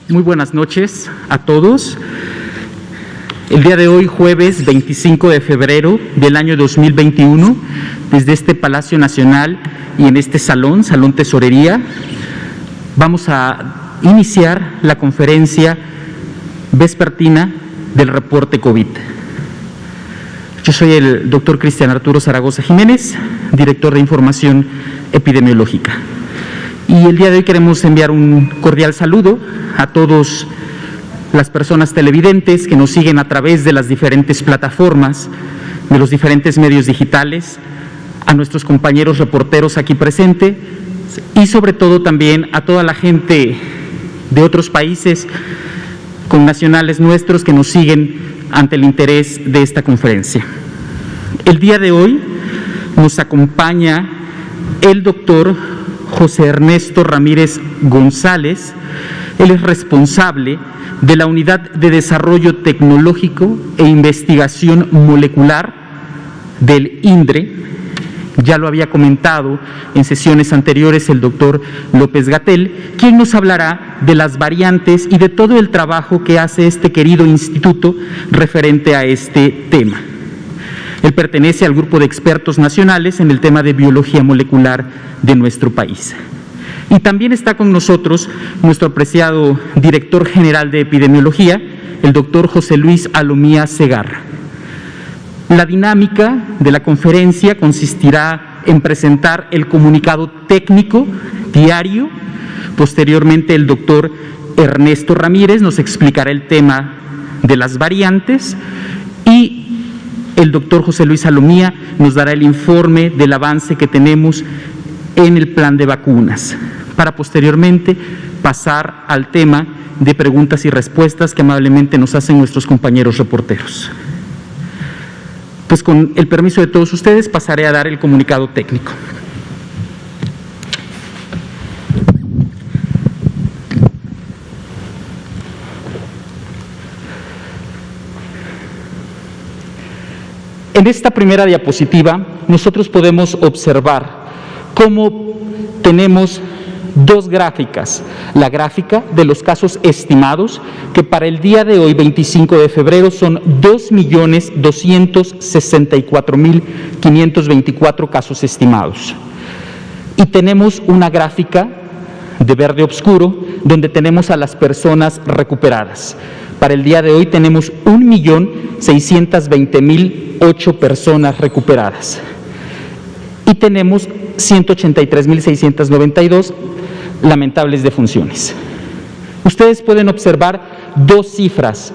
Muy buenas noches a todos. El día de hoy, jueves 25 de febrero del año 2021, desde este Palacio Nacional y en este salón Tesorería, vamos a iniciar la conferencia vespertina del reporte COVID. Yo soy el doctor Cristian Arturo Zaragoza Jiménez, director de Información Epidemiológica. Y el día de hoy queremos enviar un cordial saludo a todas las personas televidentes que nos siguen a través de las diferentes plataformas, de los diferentes medios digitales, a nuestros compañeros reporteros aquí presentes y sobre todo también a toda la gente de otros países connacionales nuestros que nos siguen ante el interés de esta conferencia. El día de hoy nos acompaña el doctor José Ernesto Ramírez González. Él es responsable de la Unidad de Desarrollo Tecnológico e Investigación Molecular del INDRE. Ya lo había comentado en sesiones anteriores el doctor López-Gatell, quien nos hablará de las variantes y de todo el trabajo que hace este querido instituto referente a este tema. Él pertenece al grupo de expertos nacionales en el tema de biología molecular de nuestro país. Y también está con nosotros nuestro apreciado director general de epidemiología, el doctor José Luis Alomía Segarra. La dinámica de la conferencia consistirá en presentar el comunicado técnico diario. Posteriormente, el doctor Ernesto Ramírez nos explicará el tema de las variantes y el doctor José Luis Alomía nos dará el informe del avance que tenemos en el plan de vacunas, para posteriormente pasar al tema de preguntas y respuestas que amablemente nos hacen nuestros compañeros reporteros. Pues con el permiso de todos ustedes pasaré a dar el comunicado técnico. En esta primera diapositiva nosotros podemos observar cómo tenemos dos gráficas. La gráfica de los casos estimados, que para el día de hoy, 25 de febrero, son 2.264.524 casos estimados. Y tenemos una gráfica de verde oscuro, donde tenemos a las personas recuperadas. Para el día de hoy tenemos 1.620.008 personas recuperadas. Y tenemos 183.692 lamentables defunciones. Ustedes pueden observar dos cifras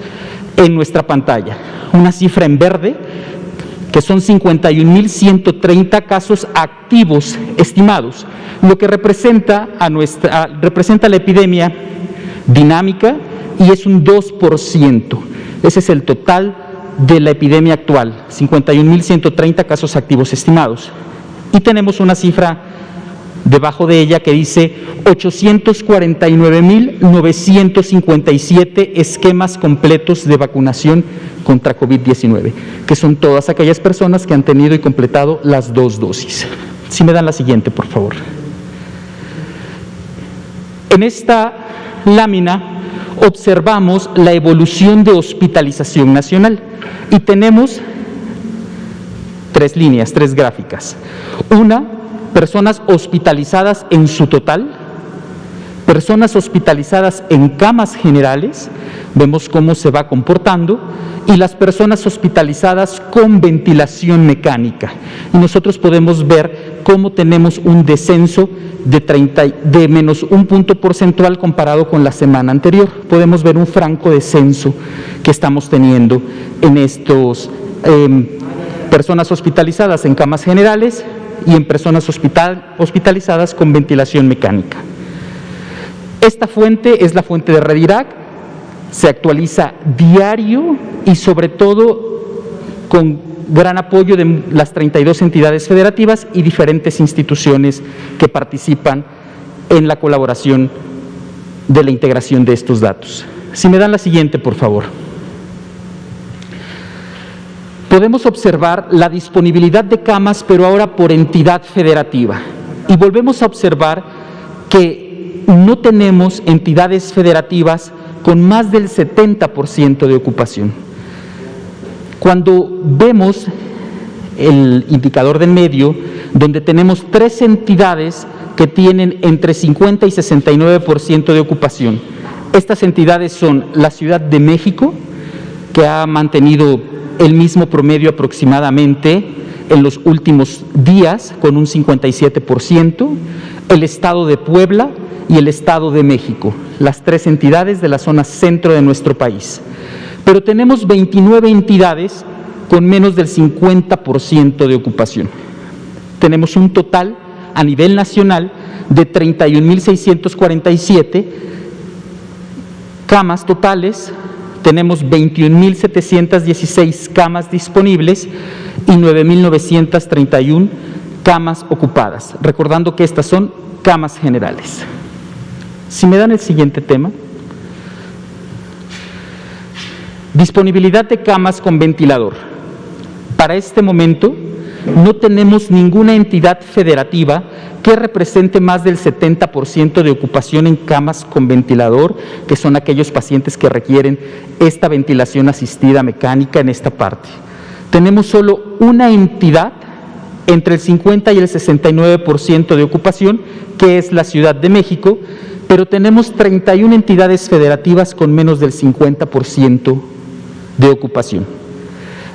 en nuestra pantalla. Una cifra en verde, que son 51.130 casos activos estimados, lo que representa representa la epidemia dinámica y es un 2%. Ese es el total de la epidemia actual, 51.130 casos activos estimados. Y tenemos una cifra debajo de ella que dice 849.957 esquemas completos de vacunación contra COVID-19, que son todas aquellas personas que han tenido y completado las dos dosis. Si me dan la siguiente, por favor. En esta lámina observamos la evolución de hospitalización nacional y tenemos tres líneas, tres gráficas. Una, personas hospitalizadas en su total, personas hospitalizadas en camas generales, vemos cómo se va comportando, y las personas hospitalizadas con ventilación mecánica. Y nosotros podemos ver cómo tenemos un descenso de menos un punto porcentual comparado con la semana anterior. Podemos ver un franco descenso que estamos teniendo en estos personas hospitalizadas en camas generales y en personas hospitalizadas con ventilación mecánica. Esta fuente es la fuente de Redirac, se actualiza diario y sobre todo con gran apoyo de las 32 entidades federativas y diferentes instituciones que participan en la colaboración de la integración de estos datos. Si me dan la siguiente, por favor. Podemos observar la disponibilidad de camas, pero ahora por entidad federativa. Y volvemos a observar que no tenemos entidades federativas con más del 70% de ocupación. Cuando vemos el indicador del medio, donde tenemos 3 entidades que tienen entre 50 y 69% de ocupación. Estas entidades son la Ciudad de México, que ha mantenido el mismo promedio aproximadamente en los últimos días, con un 57%, el Estado de Puebla y el Estado de México, las 3 entidades de la zona centro de nuestro país. Pero tenemos 29 entidades con menos del 50% de ocupación. Tenemos un total a nivel nacional de 31.647 camas totales, tenemos 21.716 camas disponibles y 9.931 camas ocupadas, recordando que estas son camas generales. Si me dan el siguiente tema. Disponibilidad de camas con ventilador. Para este momento no tenemos ninguna entidad federativa que represente más del 70% de ocupación en camas con ventilador, que son aquellos pacientes que requieren esta ventilación asistida mecánica en esta parte. Tenemos solo una entidad entre el 50 y el 69% de ocupación, que es la Ciudad de México, pero tenemos 31 entidades federativas con menos del 50% de ocupación.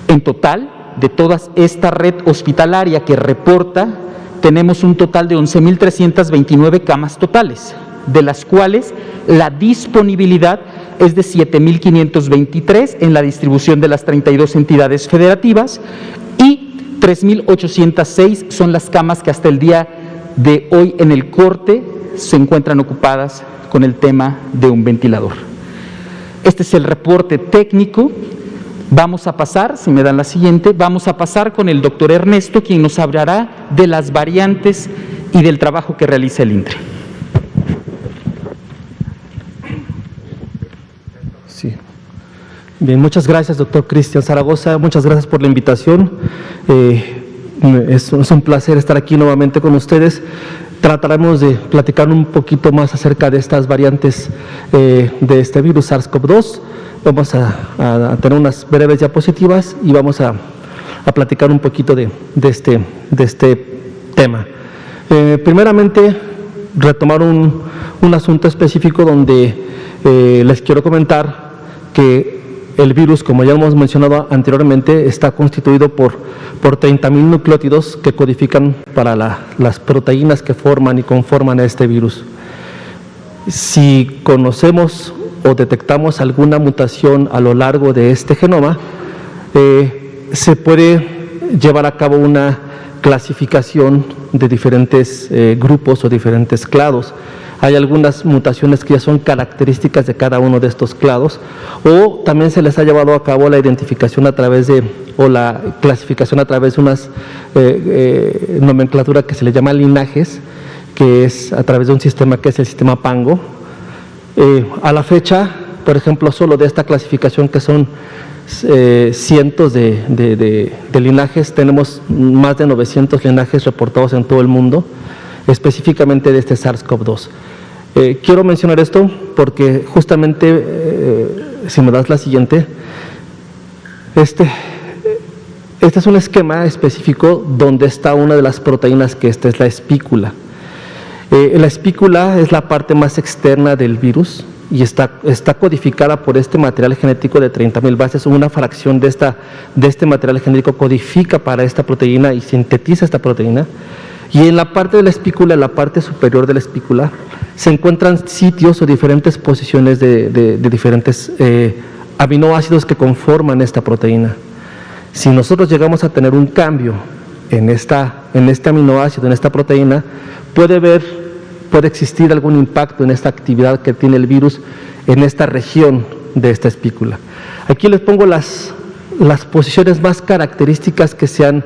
En total, de toda esta red hospitalaria que reporta, tenemos un total de 11.329 camas totales, de las cuales la disponibilidad es de 7.523 en la distribución de las 32 entidades federativas y 3.806 son las camas que hasta el día de hoy en el corte se encuentran ocupadas con el tema de un ventilador. Este es el reporte técnico. Vamos a pasar, si me dan la siguiente, vamos a pasar con el doctor Ernesto, quien nos hablará de las variantes y del trabajo que realiza el INDRE. Sí. Bien, muchas gracias, doctor Cristian Zaragoza, muchas gracias por la invitación. Es un placer estar aquí nuevamente con ustedes. Trataremos de platicar un poquito más acerca de estas variantes de este virus SARS-CoV-2. Vamos a tener unas breves diapositivas y vamos a platicar un poquito de este tema. Primeramente, retomar un asunto específico donde les quiero comentar que el virus, como ya hemos mencionado anteriormente, está constituido por 30.000 nucleótidos que codifican para las proteínas que forman y conforman a este virus. Si conocemos o detectamos alguna mutación a lo largo de este genoma, se puede llevar a cabo una clasificación de diferentes grupos o diferentes clados. Hay algunas mutaciones que ya son características de cada uno de estos clados, o también se les ha llevado a cabo la identificación a través de, o la clasificación a través de unas nomenclatura que se le llama linajes, que es a través de un sistema que es el sistema Pango. A la fecha, por ejemplo, solo de esta clasificación, que son cientos de linajes, tenemos más de 900 linajes reportados en todo el mundo, específicamente de este SARS-CoV-2. Quiero mencionar esto porque justamente, si me das la siguiente, este es un esquema específico donde está una de las proteínas, que esta es la espícula. La espícula es la parte más externa del virus y está codificada por este material genético de 30.000 bases. Una fracción de este material genético codifica para esta proteína y sintetiza esta proteína. Y en la parte de la espícula, en la parte superior de la espícula, se encuentran sitios o diferentes posiciones de diferentes aminoácidos que conforman esta proteína. Si nosotros llegamos a tener un cambio en este aminoácido, en esta proteína, puede existir algún impacto en esta actividad que tiene el virus en esta región de esta espícula. Aquí les pongo las las posiciones más características que se han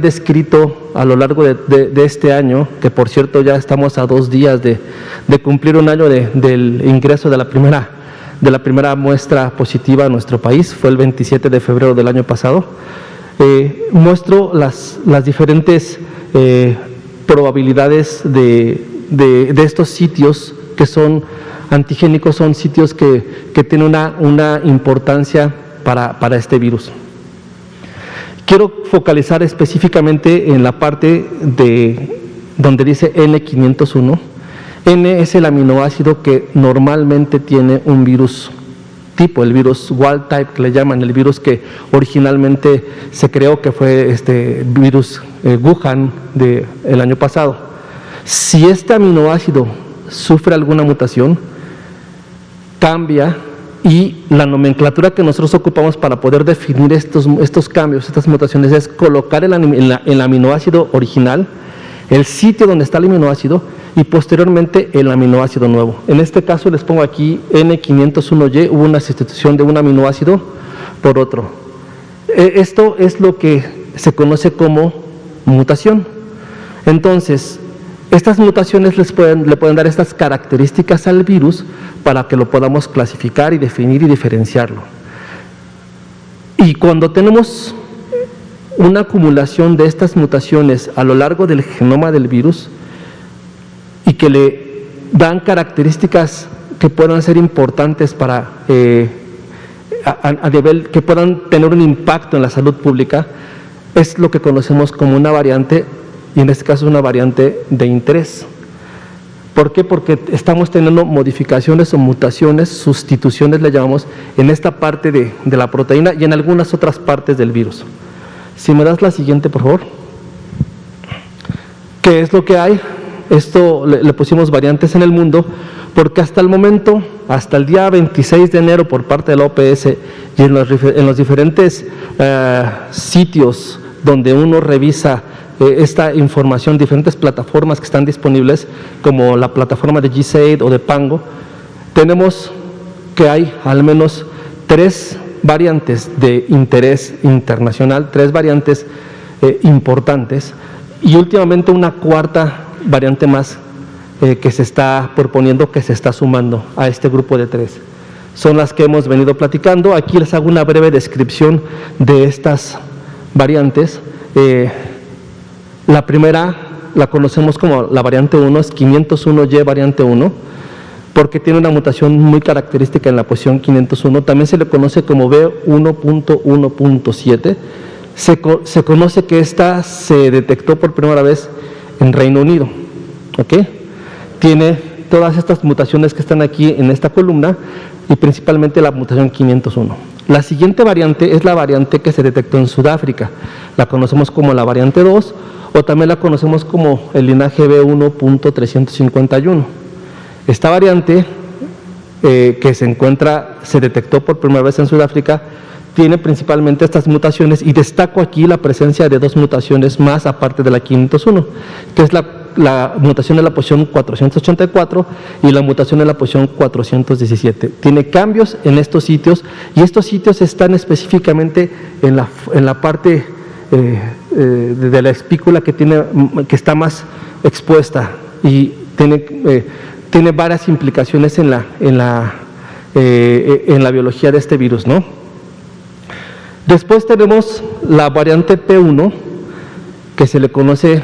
descrito a lo largo de este año, que por cierto ya estamos a 2 días de cumplir un año del ingreso de la primera muestra positiva a nuestro país, fue el 27 de febrero del año pasado. Muestro las diferentes probabilidades de estos sitios que son antigénicos, son sitios que tienen una importancia para este virus. Quiero focalizar específicamente en la parte donde dice N501. N es el aminoácido que normalmente tiene un virus tipo, el virus wild type que le llaman, el virus que originalmente se creó, que fue este virus Wuhan del año pasado. Si este aminoácido sufre alguna mutación, cambia, y la nomenclatura que nosotros ocupamos para poder definir estos cambios, estas mutaciones, es colocar el aminoácido original, el sitio donde está el aminoácido, y posteriormente el aminoácido nuevo. En este caso les pongo aquí N501Y, hubo una sustitución de un aminoácido por otro. Esto es lo que se conoce como mutación. Entonces, estas mutaciones le pueden dar estas características al virus para que lo podamos clasificar y definir y diferenciarlo. Y cuando tenemos una acumulación de estas mutaciones a lo largo del genoma del virus y que le dan características que puedan ser importantes para a nivel que puedan tener un impacto en la salud pública, es lo que conocemos como una variante, y en este caso una variante de interés. ¿Por qué? Porque estamos teniendo modificaciones o mutaciones, sustituciones le llamamos, en esta parte de la proteína y en algunas otras partes del virus. Si me das la siguiente, por favor. ¿Qué es lo que hay? Esto le pusimos variantes en el mundo, porque hasta el momento, hasta el día 26 de enero por parte de la OPS y en los diferentes sitios donde uno revisa esta información, diferentes plataformas que están disponibles, como la plataforma de GSAID o de Pango, tenemos que hay al menos 3 variantes de interés internacional, 3 variantes importantes, y últimamente una 4ª variante más que se está proponiendo, que se está sumando a este grupo de 3. Son las que hemos venido platicando. Aquí les hago una breve descripción de estas variantes. La primera la conocemos como la variante 1, es 501Y variante 1, porque tiene una mutación muy característica en la posición 501. También se le conoce como B1.1.7. Se conoce que esta se detectó por primera vez en Reino Unido. ¿Ok? Tiene todas estas mutaciones que están aquí en esta columna y principalmente la mutación 501. La siguiente variante es la variante que se detectó en Sudáfrica. La conocemos como la variante 2 o también la conocemos como el linaje B1.351. Esta variante que se detectó por primera vez en Sudáfrica tiene principalmente estas mutaciones, y destaco aquí la presencia de 2 mutaciones más aparte de la 501, que es la mutación en la posición 484 y la mutación en la posición 417. Tiene cambios en estos sitios, y estos sitios están específicamente en la parte de la espícula que está más expuesta, y tiene varias implicaciones en la biología de este virus, ¿no? Después tenemos la variante P1, que se le conoce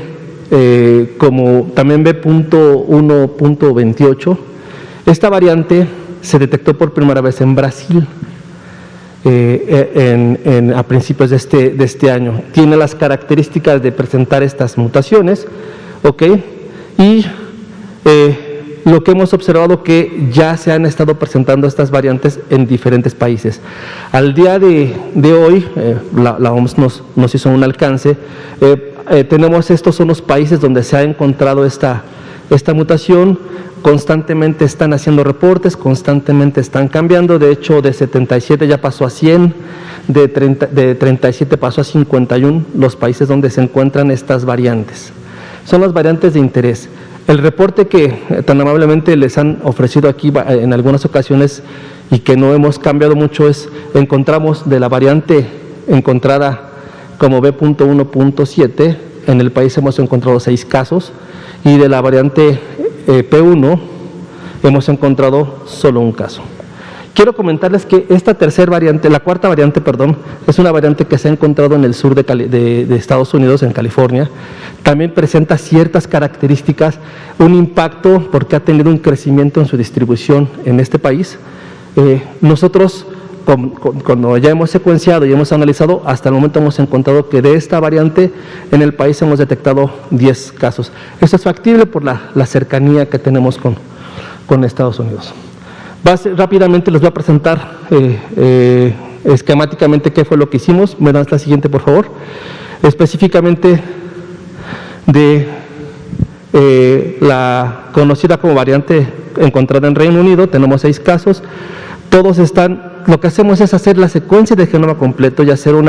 como también B.1.28. Esta variante se detectó por primera vez en Brasil a principios de este año. Tiene las características de presentar estas mutaciones, ¿ok? Y lo que hemos observado que ya se han estado presentando estas variantes en diferentes países. Al día de hoy, la OMS nos hizo un alcance. Estos son los países donde se ha encontrado esta mutación. Constantemente están haciendo reportes, constantemente están cambiando. De hecho, de 77 ya pasó a 100, de 37 pasó a 51 los países donde se encuentran estas variantes. Son las variantes de interés. El reporte que tan amablemente les han ofrecido aquí en algunas ocasiones y que no hemos cambiado mucho es, encontramos de la variante encontrada como B.1.7, en el país hemos encontrado 6 casos, y de la variante P1 hemos encontrado solo un caso. Quiero comentarles que esta la cuarta variante, es una variante que se ha encontrado en el sur de Estados Unidos, en California. También presenta ciertas características, un impacto porque ha tenido un crecimiento en su distribución en este país. Nosotros, cuando ya hemos secuenciado y hemos analizado, hasta el momento hemos encontrado que de esta variante en el país hemos detectado 10 casos. Esto es factible por la cercanía que tenemos con Estados Unidos. Rápidamente les voy a presentar esquemáticamente qué fue lo que hicimos. ¿Me das la siguiente, por favor? Específicamente de la conocida como variante encontrada en Reino Unido, tenemos 6 casos. Todos lo que hacemos es hacer la secuencia de genoma completo y hacer un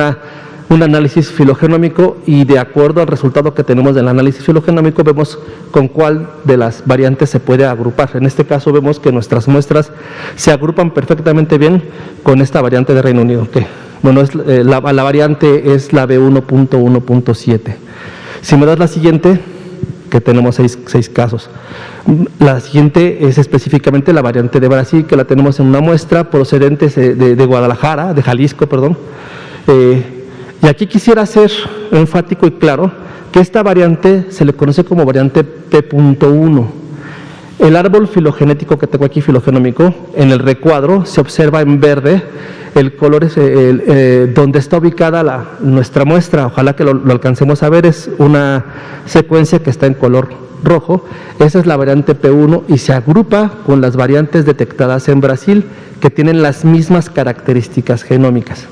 análisis filogenómico, y de acuerdo al resultado que tenemos del análisis filogenómico vemos con cuál de las variantes se puede agrupar. En este caso vemos que nuestras muestras se agrupan perfectamente bien con esta variante de Reino Unido, que bueno, la variante es la B1.1.7. Si me das la siguiente, que tenemos 6 casos. La siguiente es específicamente la variante de Brasil, que la tenemos en una muestra procedente de Guadalajara, de Jalisco, perdón. Y aquí quisiera ser enfático y claro que esta variante se le conoce como variante P.1. El árbol filogenético que tengo aquí, filogenómico, en el recuadro se observa en verde el color donde está ubicada nuestra muestra. Ojalá que lo alcancemos a ver, es una secuencia que está en color rojo. Esa es la variante P1 y se agrupa con las variantes detectadas en Brasil que tienen las mismas características genómicas.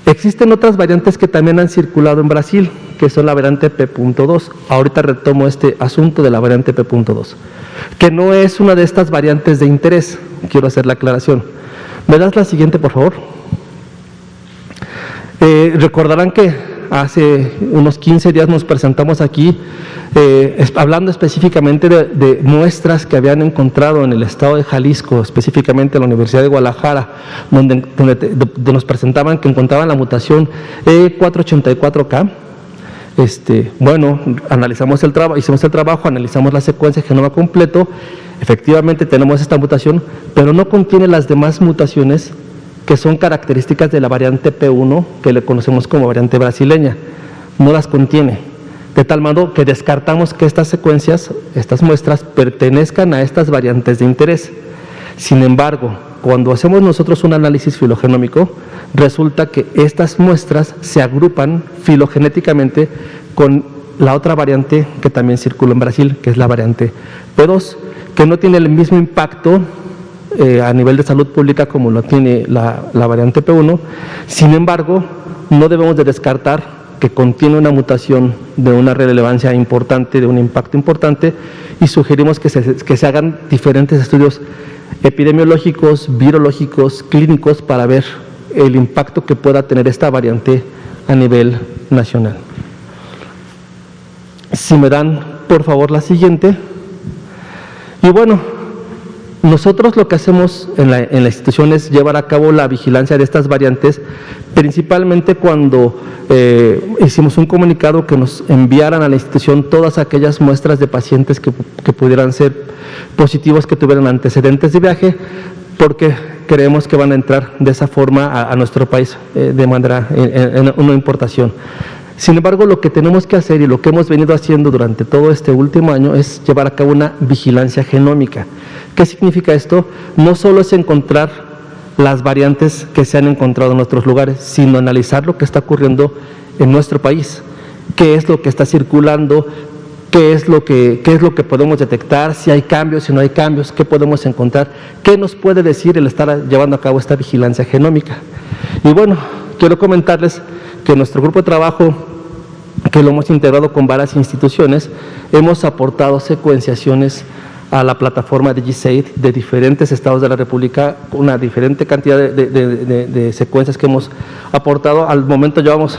Existen otras variantes que también han circulado en Brasil, que son la variante P.2. Ahorita retomo este asunto de la variante P.2, que no es una de estas variantes de interés. Quiero hacer la aclaración. ¿Me das la siguiente, por favor? Recordarán que hace unos 15 días nos presentamos aquí hablando específicamente de muestras que habían encontrado en el estado de Jalisco, específicamente en la Universidad de Guadalajara, donde nos presentaban que encontraban la mutación E484K. Bueno, analizamos hicimos el trabajo, analizamos la secuencia de genoma completo. Efectivamente tenemos esta mutación, pero no contiene las demás mutaciones que son características de la variante P1, que le conocemos como variante brasileña. No las contiene, de tal modo que descartamos que estas secuencias, estas muestras, pertenezcan a estas variantes de interés. Sin embargo, cuando hacemos nosotros un análisis filogenómico, resulta que estas muestras se agrupan filogenéticamente con la otra variante que también circula en Brasil, que es la variante P2, que no tiene el mismo impacto a nivel de salud pública como lo tiene la variante P1. Sin embargo, no debemos de descartar que contiene una mutación de una relevancia importante, de un impacto importante, y sugerimos que se hagan diferentes estudios epidemiológicos, virológicos, clínicos, para ver el impacto que pueda tener esta variante a nivel nacional. Si me dan, por favor, la siguiente. Y bueno, nosotros lo que hacemos en la institución es llevar a cabo la vigilancia de estas variantes, principalmente cuando hicimos un comunicado que nos enviaran a la institución todas aquellas muestras de pacientes que pudieran ser positivos, que tuvieran antecedentes de viaje, porque creemos que van a entrar de esa forma a nuestro país de manera en una importación. Sin embargo, lo que tenemos que hacer y lo que hemos venido haciendo durante todo este último año es llevar a cabo una vigilancia genómica. ¿Qué significa esto? No solo es encontrar las variantes que se han encontrado en otros lugares, sino analizar lo que está ocurriendo en nuestro país, qué es lo que está circulando, qué es lo que podemos detectar, si hay cambios, si no hay cambios, qué podemos encontrar, qué nos puede decir el estar llevando a cabo esta vigilancia genómica. Y bueno, quiero comentarles que nuestro grupo de trabajo, que lo hemos integrado con varias instituciones, hemos aportado secuenciaciones a la plataforma de GISAID de diferentes estados de la República, una diferente cantidad de secuencias que hemos aportado. Al momento llevamos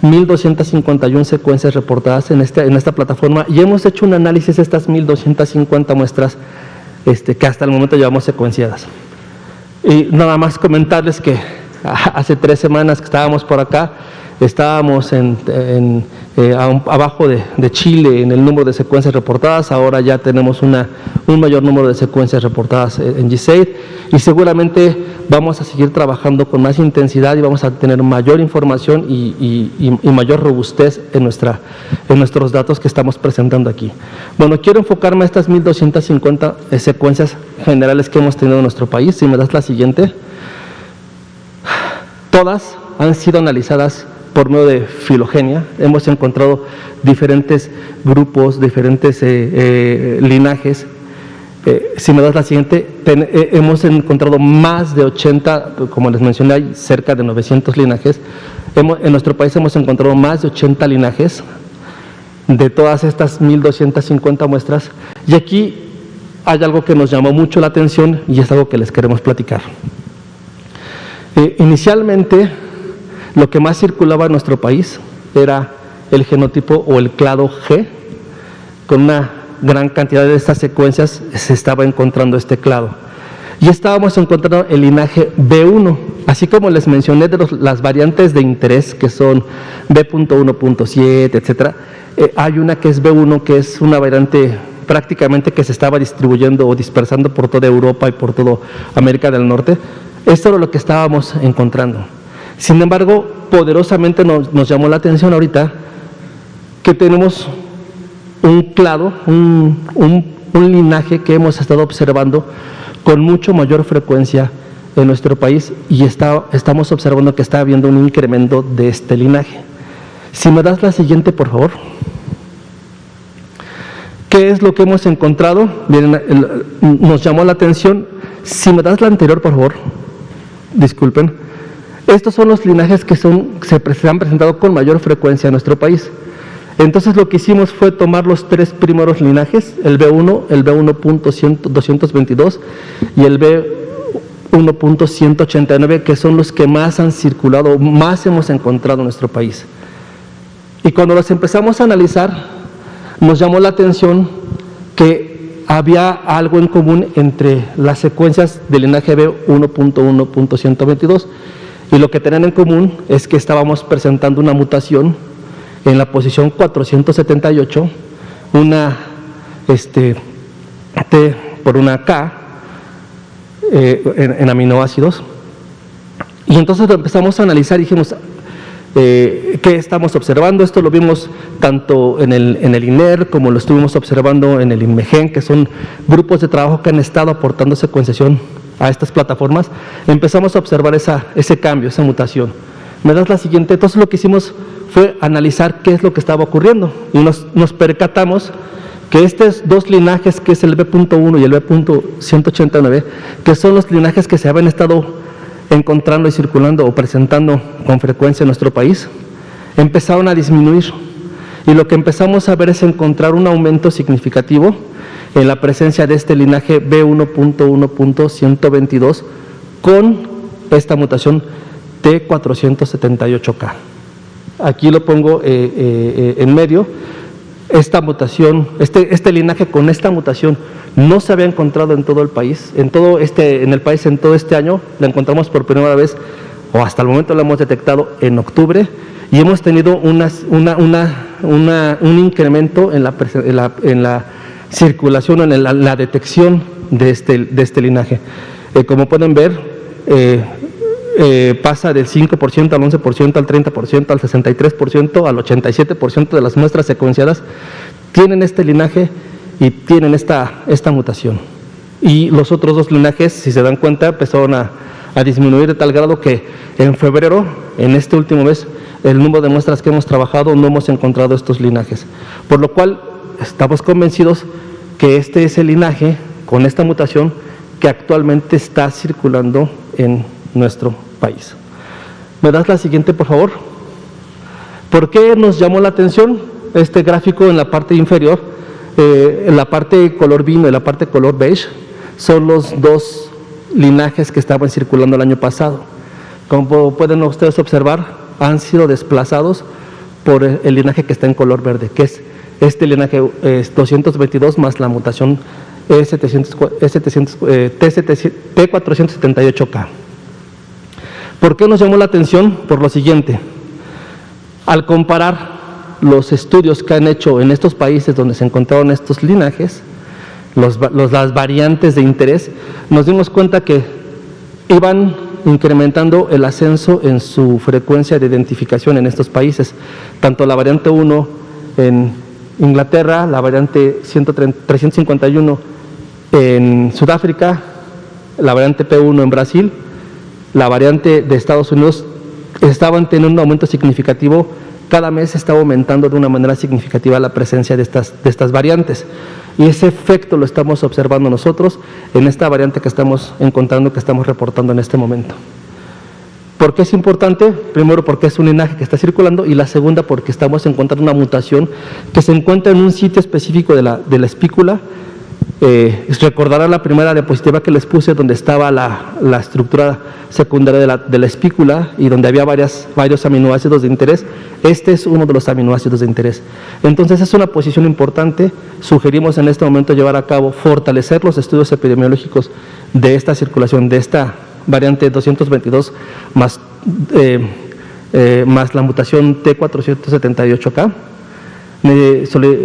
1.251 secuencias reportadas en esta plataforma, y hemos hecho un análisis de estas 1.250 muestras que hasta el momento llevamos secuenciadas. Y nada más comentarles que hace 3 semanas que estábamos por acá, estábamos abajo de Chile en el número de secuencias reportadas. Ahora ya tenemos un mayor número de secuencias reportadas en GISAID, y seguramente vamos a seguir trabajando con más intensidad y vamos a tener mayor información y mayor robustez en nuestros datos que estamos presentando aquí. Bueno, quiero enfocarme a estas 1,250 secuencias generales que hemos tenido en nuestro país. Si me das la siguiente. Todas han sido analizadas por medio de filogenia. Hemos encontrado diferentes grupos, diferentes linajes. Si me das la siguiente, hemos encontrado más de 80, como les mencioné, hay cerca de 900 linajes. En nuestro país hemos encontrado más de 80 linajes de todas estas 1,250 muestras. Y aquí hay algo que nos llamó mucho la atención y es algo que les queremos platicar. Inicialmente, lo que más circulaba en nuestro país era el genotipo o el clado G. Con una gran cantidad de estas secuencias se estaba encontrando este clado. Y estábamos encontrando el linaje B1, así como les mencioné de las variantes de interés, que son B.1.7, etcétera. Hay una que es B1, que es una variante prácticamente que se estaba distribuyendo o dispersando por toda Europa y por toda América del Norte. Esto era lo que estábamos encontrando. Sin embargo, poderosamente nos llamó la atención ahorita que tenemos un clado, un linaje que hemos estado observando con mucho mayor frecuencia en nuestro país, y estamos observando que está habiendo un incremento de este linaje. Si me das la siguiente, por favor. ¿Qué es lo que hemos encontrado? Miren, nos llamó la atención. Si me das la anterior, por favor. Disculpen. Estos son los linajes que se han presentado con mayor frecuencia en nuestro país. Entonces lo que hicimos fue tomar los 3 primeros linajes, el B1, el B1.222 y el B1.189, que son los que más han circulado, más hemos encontrado en nuestro país. Y cuando los empezamos a analizar, nos llamó la atención que había algo en común entre las secuencias del linaje B1.1.122, y lo que tenían en común es que estábamos presentando una mutación en la posición 478, una T por una K en aminoácidos. Y entonces lo empezamos a analizar y dijimos, ¿qué estamos observando? Esto lo vimos tanto en el INER como lo estuvimos observando en el INMEGEN, que son grupos de trabajo que han estado aportando secuenciación a estas plataformas. Empezamos a observar ese cambio, esa mutación. ¿Me das la siguiente? Entonces lo que hicimos fue analizar qué es lo que estaba ocurriendo, y nos percatamos que estos 2 linajes, que es el B.1 y el B.189, que son los linajes que se habían estado encontrando y circulando o presentando con frecuencia en nuestro país, empezaron a disminuir, y lo que empezamos a ver es encontrar un aumento significativo en la presencia de este linaje B1.1.122 con esta mutación T478K. Aquí lo pongo en medio. Esta mutación, este linaje con esta mutación no se había encontrado en todo el país, en el país en todo este año. La encontramos por primera vez, o hasta el momento la hemos detectado en octubre, y hemos tenido un incremento en la circulación, en la detección de este linaje. Como pueden ver, pasa del 5% al 11%, al 30%, al 63%, al 87% de las muestras secuenciadas tienen este linaje y tienen esta mutación. Y los otros 2 linajes, si se dan cuenta, empezaron a disminuir de tal grado que en febrero, en este último mes, el número de muestras que hemos trabajado no hemos encontrado estos linajes. Por lo cual estamos convencidos que este es el linaje con esta mutación que actualmente está circulando en nuestro país. ¿Me das la siguiente, por favor? ¿Por qué nos llamó la atención este gráfico en la parte inferior? En la parte color vino y la parte color beige son los 2 linajes que estaban circulando el año pasado. Como pueden ustedes observar, han sido desplazados por el linaje que está en color verde, que es este linaje 222 más la mutación T478K. ¿Por qué nos llamó la atención? Por lo siguiente: al comparar los estudios que han hecho en estos países donde se encontraron estos linajes, las variantes de interés, nos dimos cuenta que iban incrementando el ascenso en su frecuencia de identificación en estos países, tanto la variante 1 en Inglaterra, la variante 351 en Sudáfrica, la variante P1 en Brasil, la variante de Estados Unidos, estaban teniendo un aumento significativo. Cada mes estaba aumentando de una manera significativa la presencia de estas variantes, y ese efecto lo estamos observando nosotros en esta variante que estamos encontrando, que estamos reportando en este momento. ¿Por qué es importante? Primero, porque es un linaje que está circulando, y la segunda, porque estamos encontrando una mutación que se encuentra en un sitio específico de la espícula. Recordarán la primera diapositiva que les puse, donde estaba la estructura secundaria de la espícula y donde había varios aminoácidos de interés. Este es uno de los aminoácidos de interés. Entonces es una posición importante. Sugerimos en este momento llevar a cabo, fortalecer los estudios epidemiológicos de esta circulación, de esta variante 222 más la mutación T478K.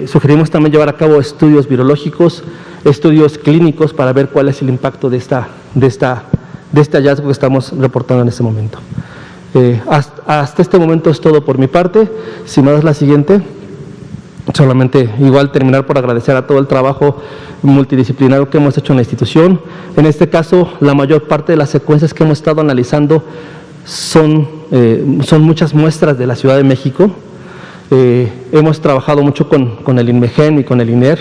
Sugerimos también llevar a cabo estudios virológicos, estudios clínicos, para ver cuál es el impacto de este hallazgo que estamos reportando en este momento. Hasta este momento es todo por mi parte. Si me das la siguiente. Solamente igual terminar por agradecer a todo el trabajo multidisciplinario que hemos hecho en la institución. En este caso, la mayor parte de las secuencias que hemos estado analizando son muchas muestras de la Ciudad de México. Hemos trabajado mucho con el INMEGEN y con el INER,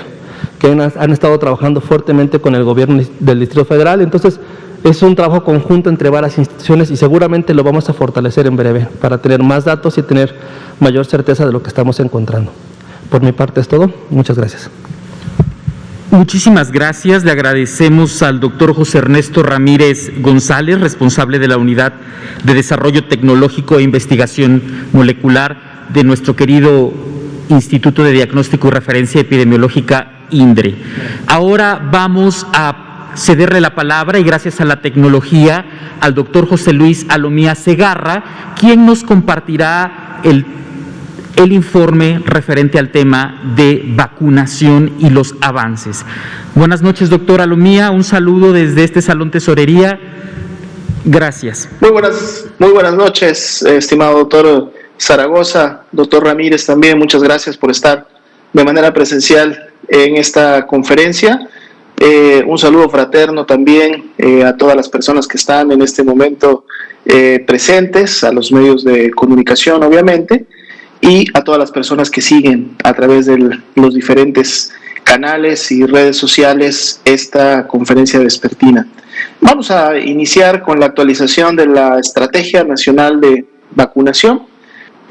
que han estado trabajando fuertemente con el gobierno del Distrito Federal. Entonces, es un trabajo conjunto entre varias instituciones, y seguramente lo vamos a fortalecer en breve para tener más datos y tener mayor certeza de lo que estamos encontrando. Por mi parte es todo. Muchas gracias. Muchísimas gracias. Le agradecemos al doctor José Ernesto Ramírez González, responsable de la Unidad de Desarrollo Tecnológico e Investigación Molecular de nuestro querido Instituto de Diagnóstico y Referencia Epidemiológica, INDRE. Ahora vamos a cederle la palabra, y gracias a la tecnología, al doctor José Luis Alomía Segarra, quien nos compartirá el informe referente al tema de vacunación y los avances. Buenas noches, doctor Alomía. Un saludo desde este Salón Tesorería. Gracias. Muy buenas noches, estimado doctor Zaragoza, doctor Ramírez también. Muchas gracias por estar de manera presencial en esta conferencia. Un saludo fraterno también a todas las personas que están en este momento presentes, a los medios de comunicación, obviamente, y a todas las personas que siguen a través de los diferentes canales y redes sociales esta conferencia vespertina. Vamos a iniciar con la actualización de la Estrategia Nacional de Vacunación,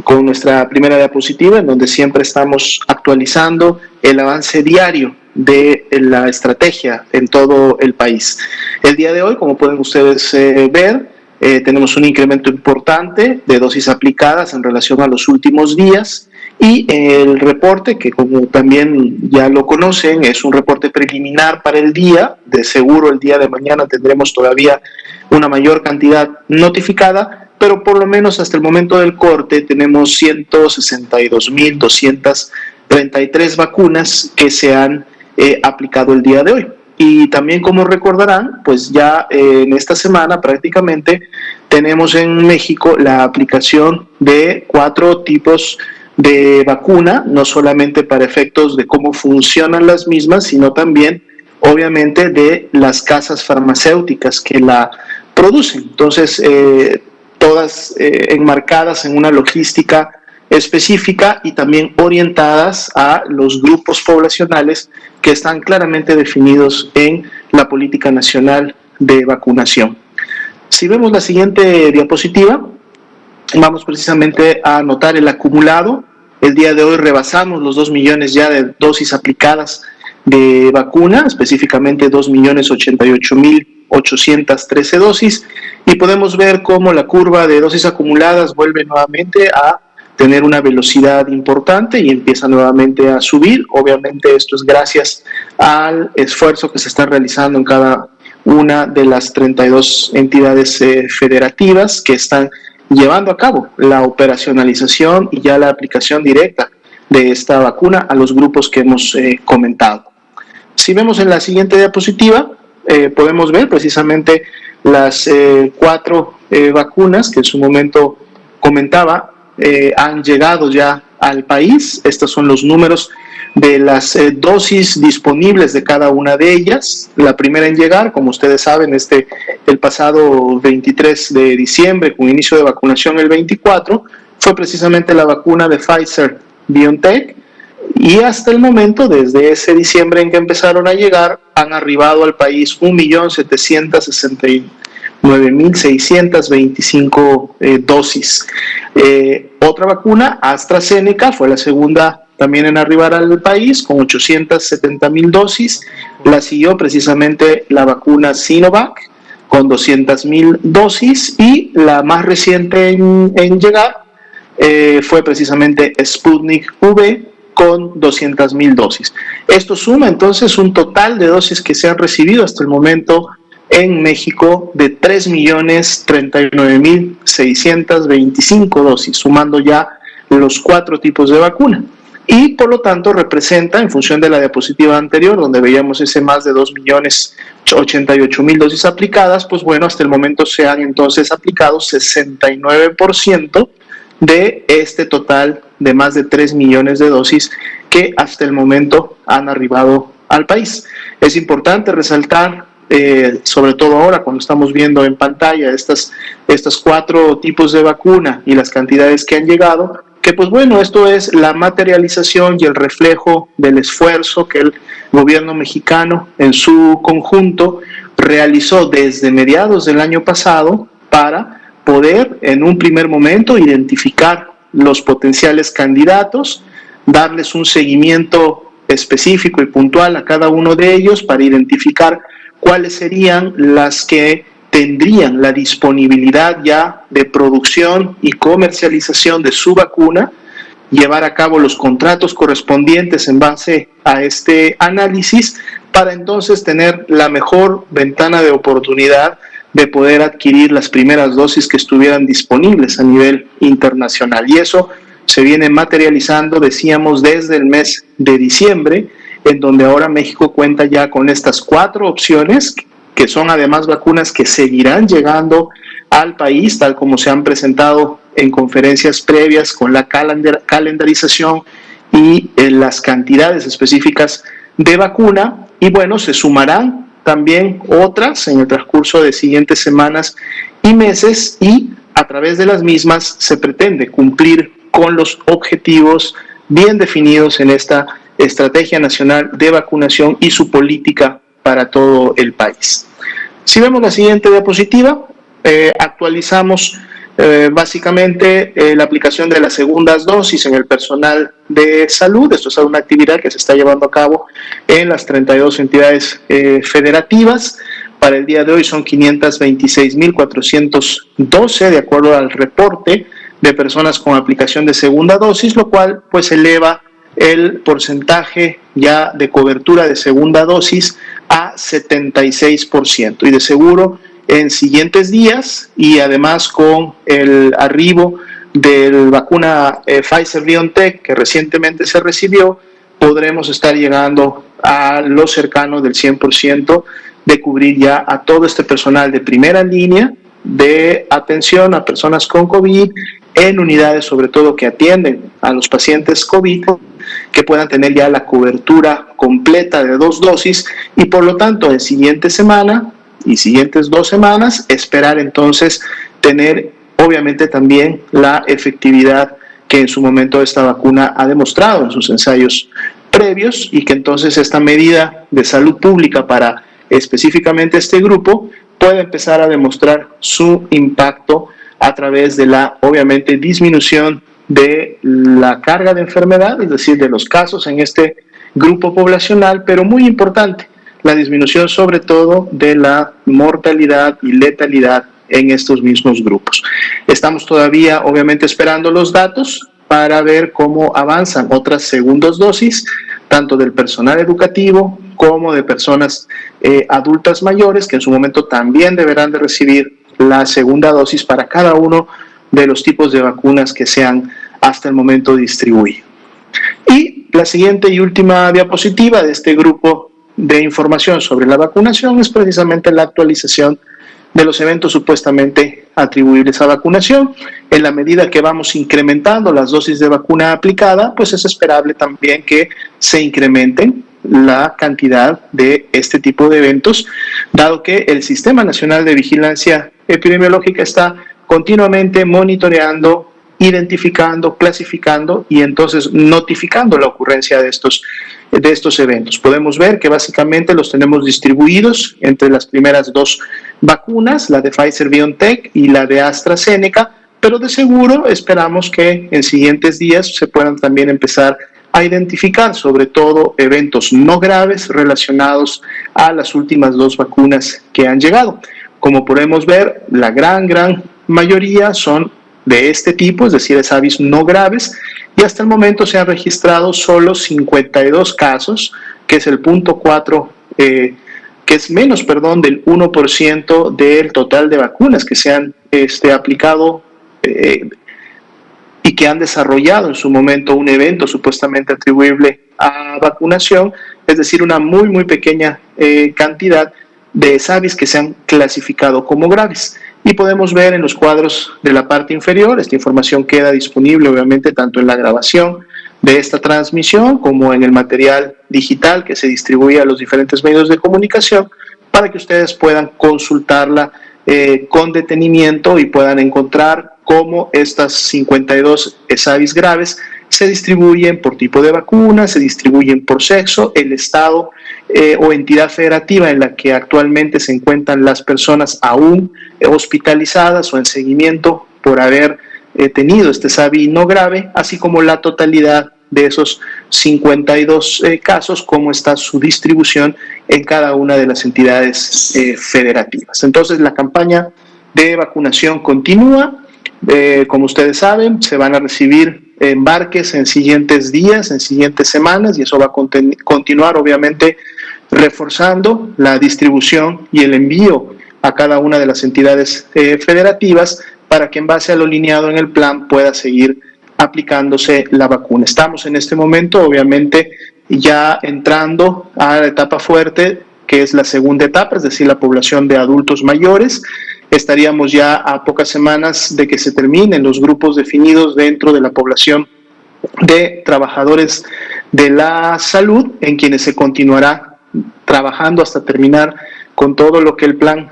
con nuestra primera diapositiva, en donde siempre estamos actualizando el avance diario de la estrategia en todo el país. El día de hoy, como pueden ustedes ver, tenemos un incremento importante de dosis aplicadas en relación a los últimos días, y el reporte, que como también ya lo conocen, es un reporte preliminar para el día. De seguro el día de mañana tendremos todavía una mayor cantidad notificada, pero por lo menos hasta el momento del corte tenemos 162.233 vacunas que se han aplicado el día de hoy. Y también, como recordarán, pues ya en esta semana prácticamente tenemos en México la aplicación de 4 tipos de vacuna, no solamente para efectos de cómo funcionan las mismas, sino también, obviamente, de las casas farmacéuticas que la producen. Entonces, todas enmarcadas en una logística específica y también orientadas a los grupos poblacionales que están claramente definidos en la Política Nacional de Vacunación. Si vemos la siguiente diapositiva, vamos precisamente a notar el acumulado. El día de hoy rebasamos los 2 millones ya de dosis aplicadas de vacuna, específicamente 2.088.813 dosis, y podemos ver cómo la curva de dosis acumuladas vuelve nuevamente a tener una velocidad importante y empieza nuevamente a subir. Obviamente esto es gracias al esfuerzo que se está realizando en cada una de las 32 entidades federativas que están llevando a cabo la operacionalización y ya la aplicación directa de esta vacuna a los grupos que hemos comentado. Si vemos en la siguiente diapositiva, podemos ver precisamente las 4 vacunas que en su momento comentaba han llegado ya al país. Estos son los números de las dosis disponibles de cada una de ellas. La primera en llegar, como ustedes saben, el pasado 23 de diciembre, con inicio de vacunación el 24, fue precisamente la vacuna de Pfizer-BioNTech, y hasta el momento, desde ese diciembre en que empezaron a llegar, han arribado al país 1.769.625 dosis. Otra vacuna, AstraZeneca, fue la segunda también en arribar al país, con 870.000 dosis. La siguió precisamente la vacuna Sinovac, con 200.000 dosis, y la más reciente en llegar fue precisamente Sputnik V, con 200.000 dosis. Esto suma entonces un total de dosis que se han recibido hasta el momento en México de 3.039.625 dosis, sumando ya los 4 tipos de vacuna. Y por lo tanto representa, en función de la diapositiva anterior, donde veíamos ese más de 2.088.000 dosis aplicadas, pues bueno, hasta el momento se han entonces aplicado 69% de este total de más de 3 millones de dosis que hasta el momento han arribado al país. Es importante resaltar, sobre todo ahora cuando estamos viendo en pantalla estos 4 tipos de vacuna y las cantidades que han llegado, que pues bueno, esto es la materialización y el reflejo del esfuerzo que el gobierno mexicano en su conjunto realizó desde mediados del año pasado para poder en un primer momento identificar los potenciales candidatos, darles un seguimiento específico y puntual a cada uno de ellos para identificar cuáles serían las que tendrían la disponibilidad ya de producción y comercialización de su vacuna, llevar a cabo los contratos correspondientes en base a este análisis para entonces tener la mejor ventana de oportunidad de poder adquirir las primeras dosis que estuvieran disponibles a nivel internacional. Y eso se viene materializando, decíamos, desde el mes de diciembre, en donde ahora México cuenta ya con estas 4 opciones, que son además vacunas que seguirán llegando al país, tal como se han presentado en conferencias previas con la calendarización y las cantidades específicas de vacuna. Y bueno, se sumarán también otras en el transcurso de siguientes semanas y meses, y a través de las mismas se pretende cumplir con los objetivos bien definidos en esta Estrategia Nacional de Vacunación y su política para todo el país. Si vemos la siguiente diapositiva, actualizamos básicamente la aplicación de las segundas dosis en el personal de salud. Esto es una actividad que se está llevando a cabo en las 32 entidades federativas. Para el día de hoy son 526.412 de acuerdo al reporte de personas con aplicación de segunda dosis, lo cual pues eleva el porcentaje ya de cobertura de segunda dosis a 76%, y de seguro en siguientes días, y además con el arribo de la vacuna Pfizer-BioNTech que recientemente se recibió, podremos estar llegando a lo cercano del 100% de cubrir ya a todo este personal de primera línea de atención a personas con COVID en unidades sobre todo que atienden a los pacientes COVID, que puedan tener ya la cobertura completa de 2 dosis, y por lo tanto en siguiente semana y siguientes 2 semanas esperar entonces tener obviamente también la efectividad que en su momento esta vacuna ha demostrado en sus ensayos previos, y que entonces esta medida de salud pública para específicamente este grupo pueda empezar a demostrar su impacto a través de la obviamente disminución de la carga de enfermedad, es decir, de los casos en este grupo poblacional, pero muy importante, la disminución sobre todo de la mortalidad y letalidad en estos mismos grupos. Estamos todavía obviamente esperando los datos para ver cómo avanzan otras segundas dosis, tanto del personal educativo como de personas adultas mayores, que en su momento también deberán de recibir la segunda dosis para cada uno de los tipos de vacunas que se han hasta el momento distribuido. Y la siguiente y última diapositiva de este grupo de información sobre la vacunación es precisamente la actualización de los eventos supuestamente atribuibles a vacunación. En la medida que vamos incrementando las dosis de vacuna aplicada, pues es esperable también que se incrementen la cantidad de este tipo de eventos, dado que el Sistema Nacional de Vigilancia Epidemiológica está continuamente monitoreando, identificando, clasificando y entonces notificando la ocurrencia de estos eventos. Podemos ver que básicamente los tenemos distribuidos entre las primeras dos vacunas, la de Pfizer-BioNTech y la de AstraZeneca, pero de seguro esperamos que en siguientes días se puedan también empezar a identificar sobre todo eventos no graves relacionados a las últimas dos vacunas que han llegado. Como podemos ver, la gran mayoría son de este tipo, es decir, SAVIs no graves, y hasta el momento se han registrado solo 52 casos, que es el 0.4%, que es menos, del 1% del total de vacunas que se han aplicado y que han desarrollado en su momento un evento supuestamente atribuible a vacunación, es decir, una muy pequeña cantidad de SAVIs que se han clasificado como graves. Y podemos ver en los cuadros de la parte inferior, esta información queda disponible obviamente tanto en la grabación de esta transmisión como en el material digital que se distribuye a los diferentes medios de comunicación para que ustedes puedan consultarla con detenimiento y puedan encontrar cómo estas 52 SAVIs graves se distribuyen por tipo de vacuna, se distribuyen por sexo, el estado o entidad federativa en la que actualmente se encuentran las personas aún hospitalizadas o en seguimiento por haber tenido este SAVI no grave, así como la totalidad de esos 52 casos, cómo está su distribución en cada una de las entidades federativas. Entonces, la campaña de vacunación continúa. Como ustedes saben, se van a recibir embarques en siguientes días, en siguientes semanas, y eso va a continuar obviamente reforzando la distribución y el envío a cada una de las entidades federativas para que en base a lo lineado en el plan pueda seguir aplicándose la vacuna. Estamos en este momento obviamente ya entrando a la etapa fuerte, que es la segunda etapa, es decir, la población de adultos mayores. Estaríamos ya a pocas semanas de que se terminen los grupos definidos dentro de la población de trabajadores de la salud, en quienes se continuará trabajando hasta terminar con todo lo que el plan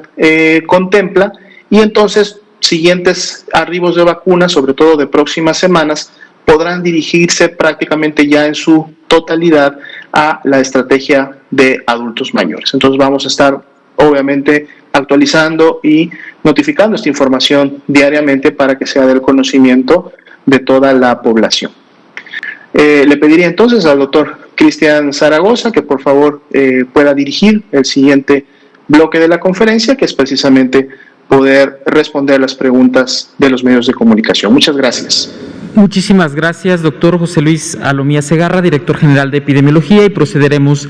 contempla, y entonces siguientes arribos de vacunas, sobre todo de próximas semanas, podrán dirigirse prácticamente ya en su totalidad a la estrategia de adultos mayores. Entonces vamos a estar obviamente actualizando y notificando esta información diariamente para que sea del conocimiento de toda la población. Le pediría entonces al doctor Cristian Zaragoza que por favor pueda dirigir el siguiente bloque de la conferencia, que es precisamente poder responder las preguntas de los medios de comunicación. Muchas gracias. Muchísimas gracias, doctor José Luis Alomía Segarra, director general de Epidemiología, y procederemos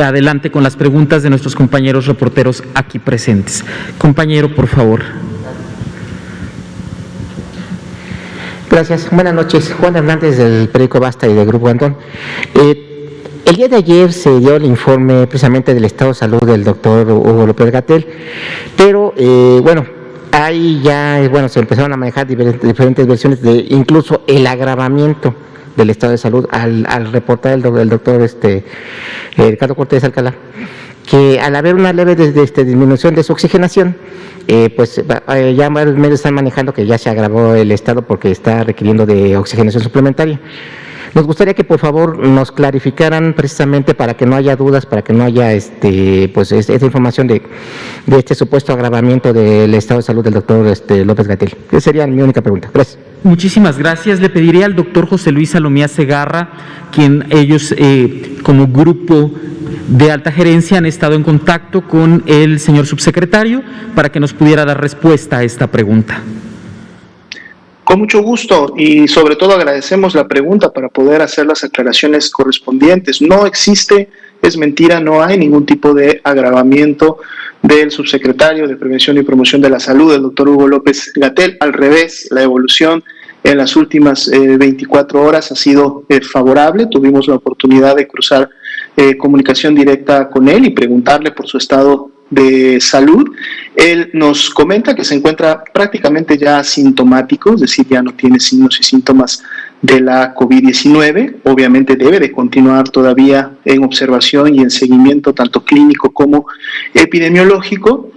adelante con las preguntas de nuestros compañeros reporteros aquí presentes. Compañero, por favor. Gracias. Buenas noches. Juan Hernández, del periódico Basta y del Grupo Antón. El día de ayer se dio el informe precisamente del estado de salud del doctor Hugo López-Gatell, pero ahí ya se empezaron a manejar diferentes versiones de incluso el agravamiento del estado de salud al reportar el doctor Ricardo Cortés Alcalá, que al haber una leve disminución de su oxigenación, ya varios medios están manejando que ya se agravó el estado porque está requiriendo de oxigenación suplementaria. Nos gustaría que por favor nos clarificaran precisamente para que no haya dudas, para que no haya esta información de este supuesto agravamiento del estado de salud del doctor López-Gatell. Esa sería mi única pregunta. Gracias. Muchísimas gracias. Le pediría al doctor José Luis Alomía Segarra, quien ellos como grupo de alta gerencia han estado en contacto con el señor subsecretario para que nos pudiera dar respuesta a esta pregunta. Con mucho gusto y sobre todo agradecemos la pregunta para poder hacer las aclaraciones correspondientes. No existe, es mentira, no hay ningún tipo de agravamiento del subsecretario de Prevención y Promoción de la Salud, el doctor Hugo López-Gatell. Al revés, la evolución en las últimas 24 horas ha sido favorable. Tuvimos la oportunidad de cruzar comunicación directa con él y preguntarle por su estado de salud. Él nos comenta que se encuentra prácticamente ya asintomático, es decir, ya no tiene signos y síntomas de la COVID-19. Obviamente debe de continuar todavía en observación y en seguimiento tanto clínico como epidemiológico.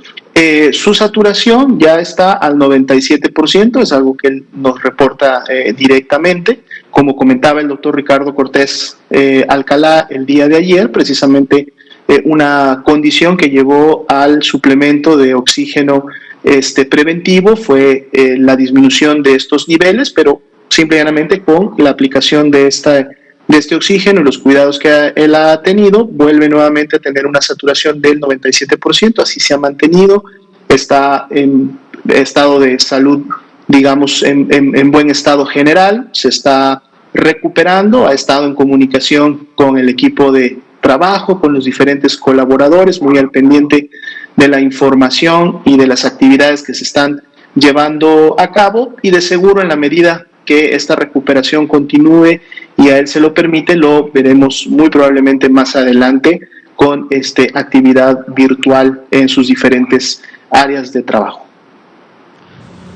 Su saturación ya está al 97%, es algo que él nos reporta directamente. Como comentaba el doctor Ricardo Cortés Alcalá el día de ayer, precisamente una condición que llevó al suplemento de oxígeno preventivo fue la disminución de estos niveles, pero simplemente con la aplicación de este oxígeno y los cuidados que él ha tenido, vuelve nuevamente a tener una saturación del 97%, así se ha mantenido, está en estado de salud, digamos, en buen estado general, se está recuperando, ha estado en comunicación con el equipo de trabajo, con los diferentes colaboradores, muy al pendiente de la información y de las actividades que se están llevando a cabo, y de seguro en la medida que esta recuperación continúe y a él se lo permite, lo veremos muy probablemente más adelante con actividad virtual en sus diferentes áreas de trabajo.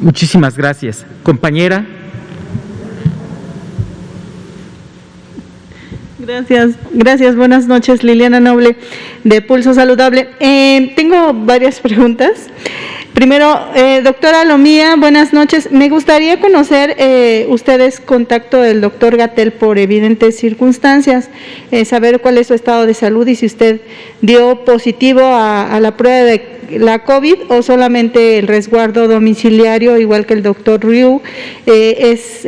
Muchísimas gracias. Compañera. Gracias. Buenas noches, Liliana Noble, de Pulso Saludable. Tengo varias preguntas. Primero, doctora Lomía, buenas noches. Me gustaría conocer ustedes contacto del doctor Gatell por evidentes circunstancias, saber cuál es su estado de salud y si usted dio positivo a la prueba de la COVID o solamente el resguardo domiciliario, igual que el doctor Ryu, es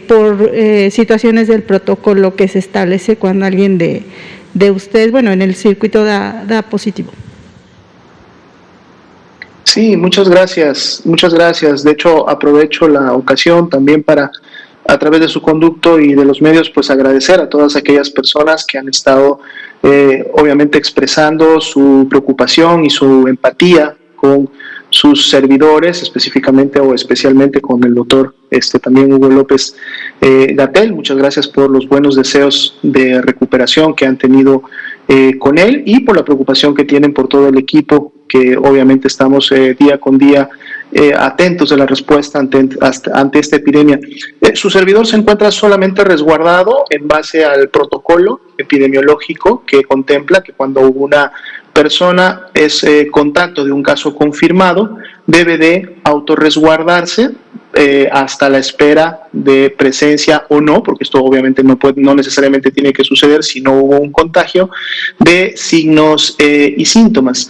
por situaciones del protocolo que se establece cuando alguien de ustedes, bueno, en el circuito da positivo. Sí, muchas gracias. De hecho, aprovecho la ocasión también para, a través de su conducto y de los medios, pues agradecer a todas aquellas personas que han estado obviamente expresando su preocupación y su empatía con sus servidores, específicamente o especialmente con el doctor también Hugo López Gatell. Muchas gracias por los buenos deseos de recuperación que han tenido con él y por la preocupación que tienen por todo el equipo, que obviamente estamos día con día atentos de la respuesta ante esta epidemia. Su servidor se encuentra solamente resguardado en base al protocolo epidemiológico que contempla que cuando una persona es contacto de un caso confirmado, debe de autorresguardarse hasta la espera de presencia o no, porque esto obviamente no necesariamente tiene que suceder si no hubo un contagio, de signos y síntomas.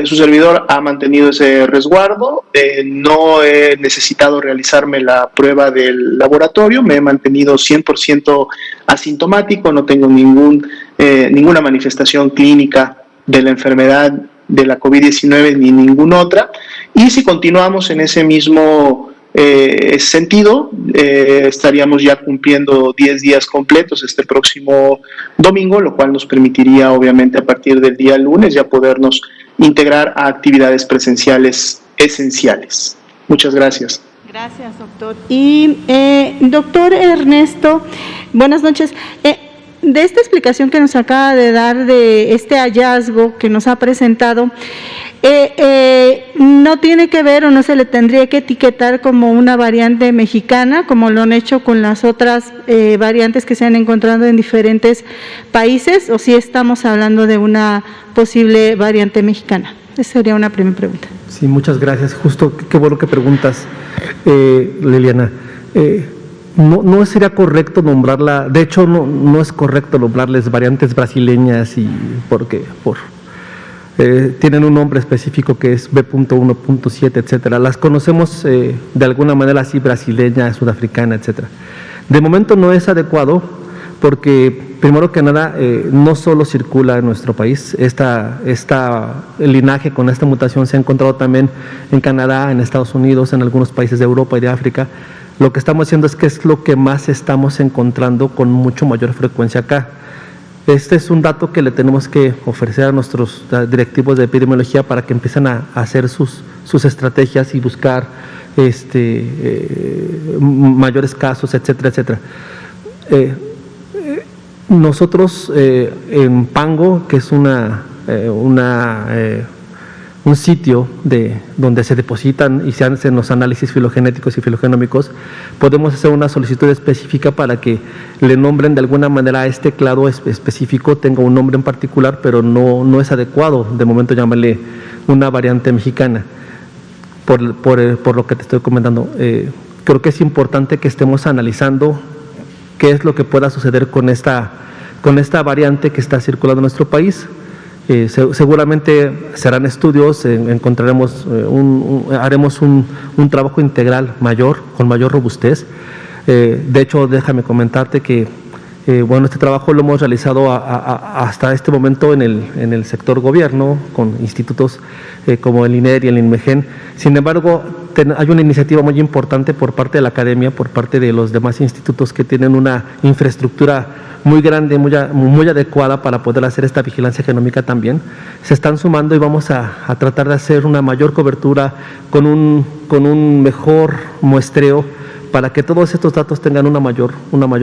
Su servidor ha mantenido ese resguardo, no he necesitado realizarme la prueba del laboratorio, me he mantenido 100% asintomático, no tengo ninguna manifestación clínica de la enfermedad de la COVID-19 ni ninguna otra, y si continuamos en ese mismo sentido, estaríamos ya cumpliendo 10 días completos este próximo domingo, lo cual nos permitiría obviamente a partir del día lunes ya podernos integrar a actividades presenciales esenciales. Muchas gracias. Gracias, doctor. Y doctor Ernesto, buenas noches. De esta explicación que nos acaba de dar de este hallazgo que nos ha presentado, no tiene que ver o no se le tendría que etiquetar como una variante mexicana, como lo han hecho con las otras variantes que se han encontrado en diferentes países, o si estamos hablando de una posible variante mexicana. Esa sería una primera pregunta. Sí, muchas gracias. Justo, qué bueno que preguntas, Liliana. No sería correcto nombrarla, de hecho no es correcto nombrarles variantes brasileñas y porque tienen un nombre específico que es B.1.7, etcétera. Las conocemos de alguna manera así, brasileña, sudafricana, etcétera. De momento no es adecuado porque primero que nada, no solo circula en nuestro país, el linaje con esta mutación se ha encontrado también en Canadá, en Estados Unidos, en algunos países de Europa y de África. Lo que estamos haciendo es que es lo que más estamos encontrando con mucho mayor frecuencia acá. Este es un dato que le tenemos que ofrecer a nuestros directivos de epidemiología para que empiecen a hacer sus estrategias y buscar mayores casos, etcétera, etcétera. Nosotros en Pango, que es un sitio donde se depositan y se hacen los análisis filogenéticos y filogenómicos, podemos hacer una solicitud específica para que le nombren de alguna manera a este clado específico, tenga un nombre en particular, pero no es adecuado de momento llamarle una variante mexicana, por lo que te estoy comentando. Creo que es importante que estemos analizando qué es lo que pueda suceder con esta variante que está circulando en nuestro país. Seguramente serán estudios, encontraremos, haremos un trabajo integral con mayor robustez. De hecho, déjame comentarte que este trabajo lo hemos realizado hasta este momento en el sector gobierno, con institutos como el INER y el INMEGEN. Sin embargo, hay una iniciativa muy importante por parte de la academia, por parte de los demás institutos que tienen una infraestructura muy grande, muy adecuada para poder hacer esta vigilancia genómica también. Se están sumando y vamos a tratar de hacer una mayor cobertura con un mejor muestreo para que todos estos datos tengan una mayor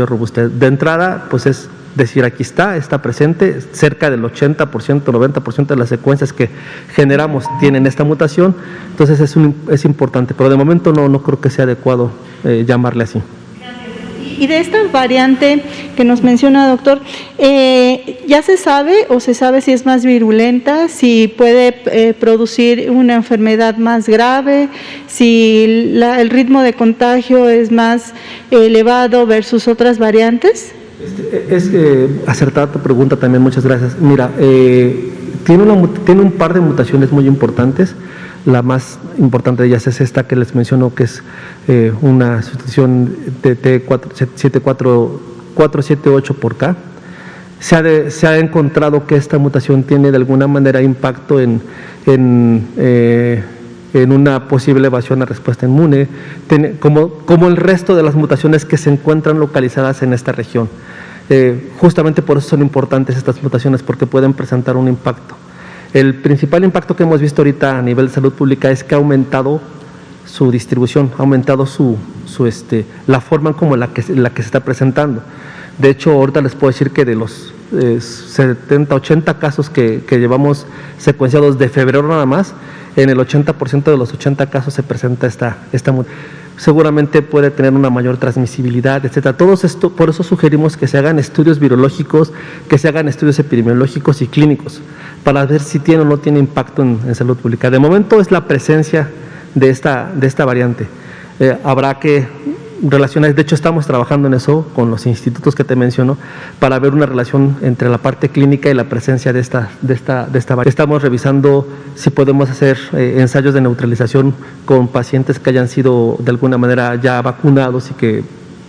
robustez. De entrada, pues es decir, aquí está presente, cerca del 80%, 90% de las secuencias que generamos tienen esta mutación, entonces es importante, pero de momento no creo que sea adecuado llamarle así. Y de esta variante que nos menciona, doctor, ¿ya se sabe si es más virulenta, si puede producir una enfermedad más grave, si el ritmo de contagio es más elevado versus otras variantes? Es acertada tu pregunta también, muchas gracias. Mira, tiene un par de mutaciones muy importantes. La más importante de ellas es esta que les menciono, que es una sustitución de T478 por K. Se ha encontrado que esta mutación tiene de alguna manera impacto en una posible evasión a respuesta inmune, como el resto de las mutaciones que se encuentran localizadas en esta región. Justamente por eso son importantes estas mutaciones, porque pueden presentar un impacto. El principal impacto que hemos visto ahorita a nivel de salud pública es que ha aumentado su distribución, ha aumentado la forma como la que se está presentando. De hecho, ahorita les puedo decir que de los 70, 80 casos que llevamos secuenciados de febrero nada más, en el 80% de los 80 casos se presenta esta seguramente puede tener una mayor transmisibilidad, etcétera. Todo esto, por eso sugerimos que se hagan estudios virológicos, que se hagan estudios epidemiológicos y clínicos, para ver si tiene o no tiene impacto en salud pública. De momento es la presencia de esta variante. Habrá que relacionar, de hecho estamos trabajando en eso con los institutos que te menciono, para ver una relación entre la parte clínica y la presencia de esta variante. Estamos revisando si podemos hacer ensayos de neutralización con pacientes que hayan sido de alguna manera ya vacunados y que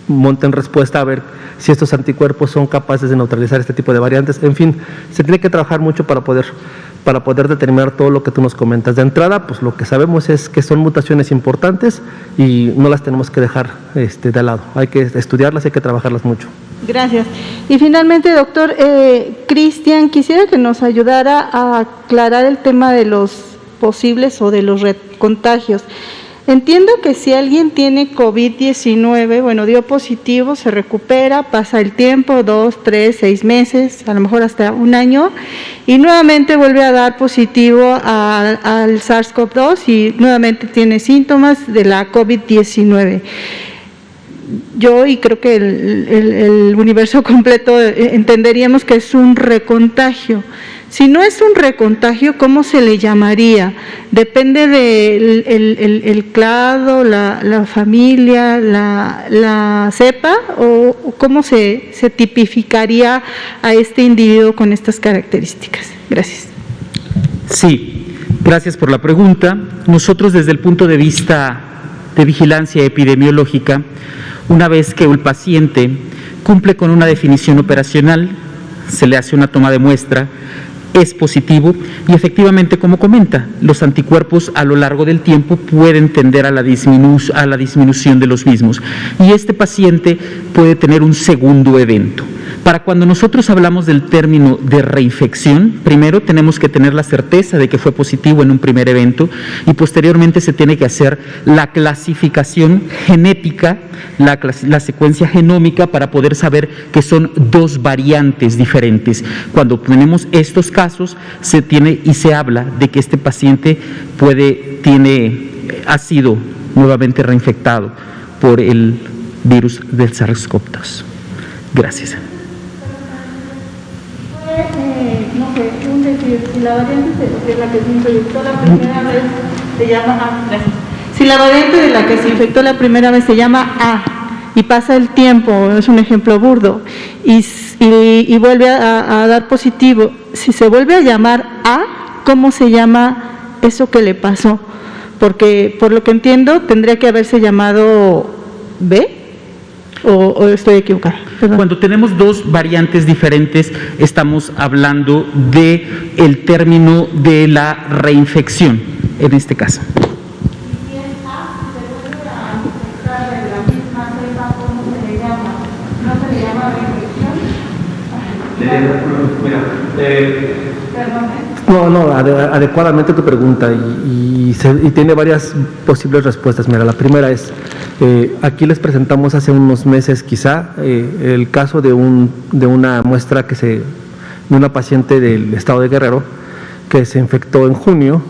monten respuesta a ver si estos anticuerpos son capaces de neutralizar este tipo de variantes. En fin, se tiene que trabajar mucho para poder determinar todo lo que tú nos comentas. De entrada, pues lo que sabemos es que son mutaciones importantes y no las tenemos que dejar de lado. Hay que estudiarlas, hay que trabajarlas mucho. Gracias. Y finalmente, doctor Cristian, quisiera que nos ayudara a aclarar el tema de los posibles o de los contagios. Entiendo que si alguien tiene COVID-19, dio positivo, se recupera, pasa el tiempo, 2, 3, 6 meses, a lo mejor hasta un año, y nuevamente vuelve a dar positivo al SARS-CoV-2 y nuevamente tiene síntomas de la COVID-19. Yo, y creo que el universo completo entenderíamos que es un recontagio. Si no es un recontagio, ¿cómo se le llamaría? ¿Depende del clado, la familia, la cepa? ¿O cómo se tipificaría a este individuo con estas características? Gracias. Sí, gracias por la pregunta. Nosotros, desde el punto de vista de vigilancia epidemiológica, una vez que el paciente cumple con una definición operacional, se le hace una toma de muestra, es positivo y efectivamente, como comenta, los anticuerpos a lo largo del tiempo pueden tender a la disminución de los mismos y este paciente puede tener un segundo evento. Para cuando nosotros hablamos del término de reinfección, primero tenemos que tener la certeza de que fue positivo en un primer evento y posteriormente se tiene que hacer la clasificación genética, la secuencia genómica para poder saber que son dos variantes diferentes. Cuando tenemos estos casos, se tiene y se habla de que este paciente ha sido nuevamente reinfectado por el virus del SARS-CoV-2. Gracias. No sé, un decir, si la variante de la que se infectó la primera vez se llama A, gracias. Si la variante de la que se infectó la primera vez se llama A y pasa el tiempo, es un ejemplo burdo, y vuelve a dar positivo, si se vuelve a llamar A, ¿cómo se llama eso que le pasó? Porque por lo que entiendo tendría que haberse llamado B. ¿O estoy equivocada? Perdón. Cuando tenemos dos variantes diferentes, estamos hablando de el término de la reinfección, en este caso. ¿Y si es A, se vuelve a infectar de la misma cepa, cómo se le llama? ¿No se le llama reinfección? Perdón. No, adecuadamente tu pregunta y tiene varias posibles respuestas. Mira, la primera es, aquí les presentamos hace unos meses quizá el caso de una muestra de una paciente del estado de Guerrero que se infectó en junio,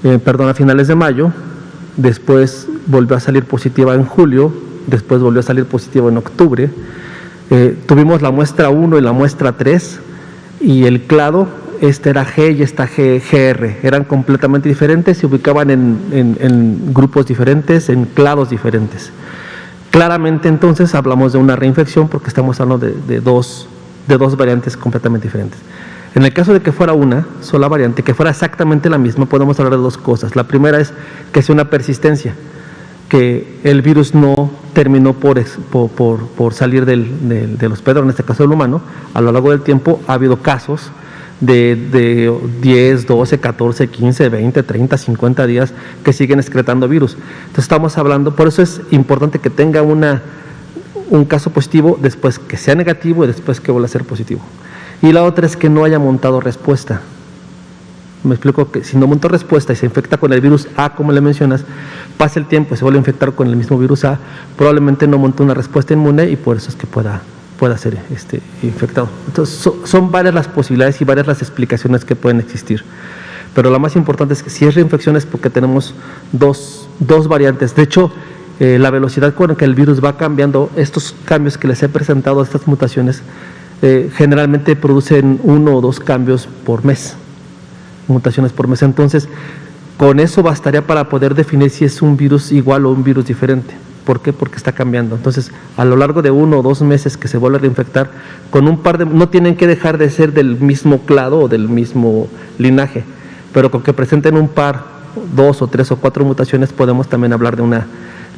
a finales de mayo, después volvió a salir positiva en julio, después volvió a salir positiva en octubre. Tuvimos la muestra 1 y la muestra 3 y el clado, este era G y esta GR, eran completamente diferentes, se ubicaban en grupos diferentes, en clados diferentes. Claramente entonces hablamos de una reinfección porque estamos hablando de dos variantes completamente diferentes. En el caso de que fuera una sola variante, que fuera exactamente la misma, podemos hablar de dos cosas. La primera es que sea una persistencia, que el virus no terminó por salir del hospedador, en este caso del humano. A lo largo del tiempo ha habido casos de 10, 12, 14, 15, 20, 30, 50 días que siguen excretando virus. Entonces estamos hablando, por eso es importante que tenga un caso positivo, después que sea negativo y después que vuelva a ser positivo. Y la otra es que no haya montado respuesta. Me explico que si no montó respuesta y se infecta con el virus A, como le mencionas, pasa el tiempo y se vuelve a infectar con el mismo virus A, probablemente no montó una respuesta inmune y por eso es que pueda ser infectado. Entonces son varias las posibilidades y varias las explicaciones que pueden existir, pero la más importante es que si es reinfección es porque tenemos dos variantes. De hecho, la velocidad con la que el virus va cambiando, estos cambios que les he presentado, estas mutaciones, generalmente producen 1 o 2 cambios por mes, mutaciones por mes. Entonces, con eso bastaría para poder definir si es un virus igual o un virus diferente. ¿Por qué? Porque está cambiando. Entonces, a lo largo de 1 o 2 meses que se vuelve a reinfectar, con no tienen que dejar de ser del mismo clado o del mismo linaje, pero con que presenten un par, 2 o 3 o 4 mutaciones, podemos también hablar de una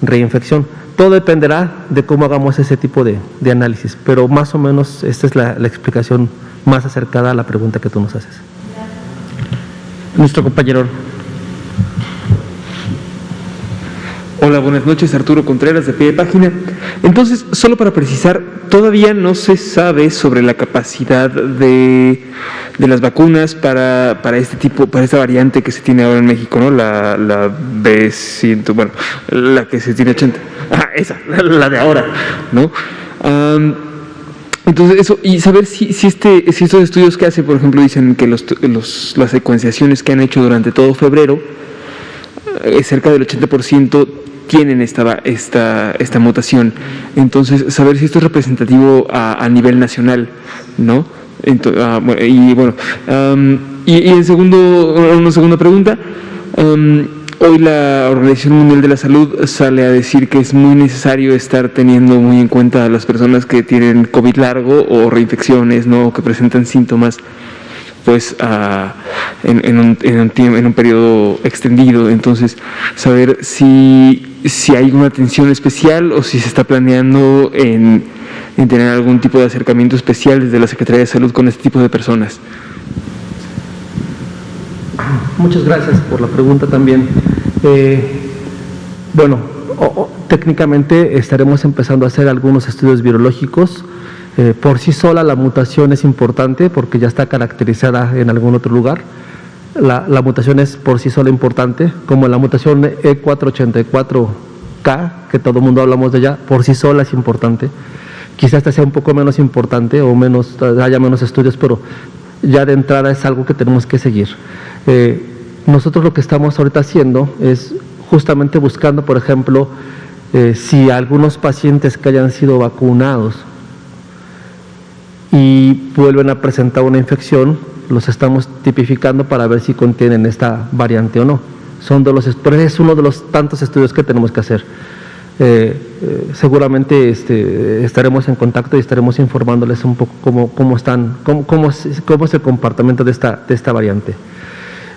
reinfección. Todo dependerá de cómo hagamos ese tipo de análisis, pero más o menos esta es la explicación más acercada a la pregunta que tú nos haces. Nuestro compañero. Hola, buenas noches, Arturo Contreras de Pie de Página. Entonces, solo para precisar, todavía no se sabe sobre la capacidad de las vacunas para esta variante que se tiene ahora en México, ¿no? La B100, bueno, la que se tiene 80. Esa, la de ahora, ¿no? Entonces eso, y saber si estos estudios que hace, por ejemplo, dicen que las secuenciaciones que han hecho durante todo febrero, cerca del 80% tienen esta mutación. Entonces, saber si esto es representativo a nivel nacional, ¿no? Una segunda pregunta. Hoy la Organización Mundial de la Salud sale a decir que es muy necesario estar teniendo muy en cuenta a las personas que tienen COVID largo o reinfecciones, ¿no? O que presentan síntomas pues en un periodo extendido. Entonces, saber si si hay una atención especial o si se está planeando en tener algún tipo de acercamiento especial desde la Secretaría de Salud con este tipo de personas. Muchas gracias por la pregunta también. Bueno, técnicamente estaremos empezando a hacer algunos estudios virológicos. Por sí sola la mutación es importante porque ya está caracterizada en algún otro lugar. La mutación es por sí sola importante, como la mutación E484K, que todo el mundo hablamos de ella, por sí sola es importante. Quizás esta sea un poco menos importante o haya menos estudios, pero ya de entrada es algo que tenemos que seguir. Nosotros lo que estamos ahorita haciendo es justamente buscando, por ejemplo, si algunos pacientes que hayan sido vacunados y vuelven a presentar una infección, los estamos tipificando para ver si contienen esta variante o no. Pero es uno de los tantos estudios que tenemos que hacer. Seguramente estaremos en contacto y estaremos informándoles un poco cómo es el comportamiento de esta variante.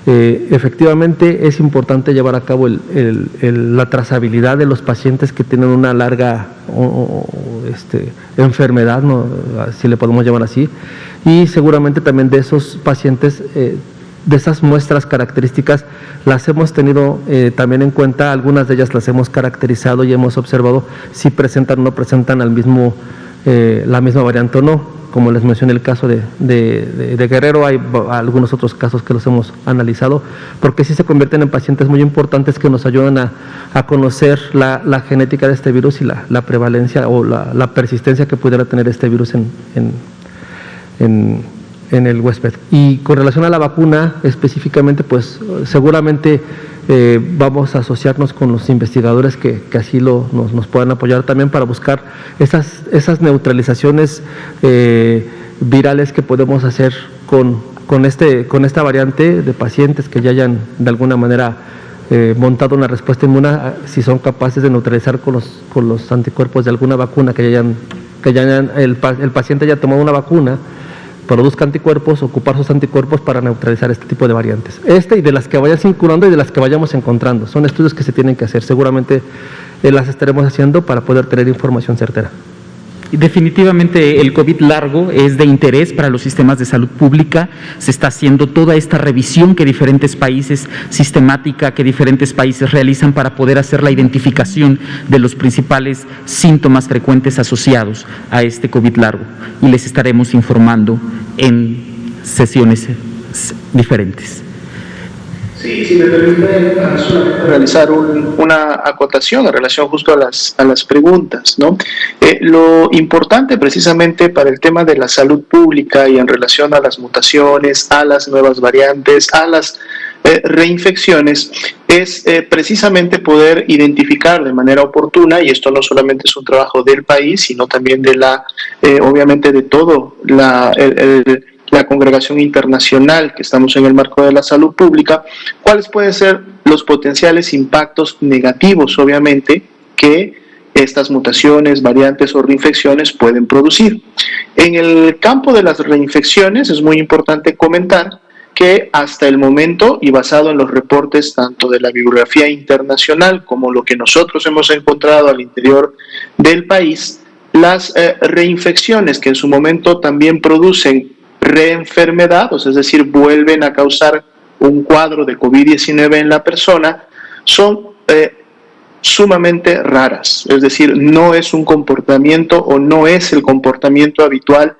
Efectivamente es importante llevar a cabo la trazabilidad de los pacientes que tienen una larga enfermedad, ¿no? Si le podemos llamar así, y seguramente también de esos pacientes, de esas muestras características, las hemos tenido también en cuenta. Algunas de ellas las hemos caracterizado y hemos observado si presentan o no presentan la misma variante o no. Como les mencioné el caso de Guerrero, hay algunos otros casos que los hemos analizado, porque sí se convierten en pacientes muy importantes que nos ayudan a conocer la genética de este virus y la prevalencia o la persistencia que pudiera tener este virus en el huésped. Y con relación a la vacuna específicamente, pues seguramente vamos a asociarnos con los investigadores que así nos puedan apoyar también para buscar esas neutralizaciones virales que podemos hacer con esta variante de pacientes que ya hayan de alguna manera montado una respuesta inmune, si son capaces de neutralizar con los anticuerpos de alguna vacuna el paciente haya tomado una vacuna, produzca anticuerpos, ocupar sus anticuerpos para neutralizar este tipo de variantes. Y de las que vayan circulando y de las que vayamos encontrando. Son estudios que se tienen que hacer. Seguramente las estaremos haciendo para poder tener información certera. Definitivamente el COVID largo es de interés para los sistemas de salud pública. Se está haciendo toda esta revisión que diferentes países, sistemática que diferentes países realizan para poder hacer la identificación de los principales síntomas frecuentes asociados a este COVID largo. Y les estaremos informando en sesiones diferentes. Sí, si me permite solamente realizar una acotación en relación justo a las preguntas, ¿no? Lo importante precisamente para el tema de la salud pública y en relación a las mutaciones, a las nuevas variantes, a las reinfecciones, es precisamente poder identificar de manera oportuna, y esto no solamente es un trabajo del país, sino también de obviamente de todo la congregación internacional que estamos en el marco de la salud pública, cuáles pueden ser los potenciales impactos negativos, obviamente, que estas mutaciones, variantes o reinfecciones pueden producir. En el campo de las reinfecciones es muy importante comentar que hasta el momento, y basado en los reportes tanto de la bibliografía internacional como lo que nosotros hemos encontrado al interior del país, las reinfecciones que en su momento también producen reenfermedad, es decir, vuelven a causar un cuadro de COVID-19 en la persona, son sumamente raras. Es decir, no es un comportamiento o no es el comportamiento habitual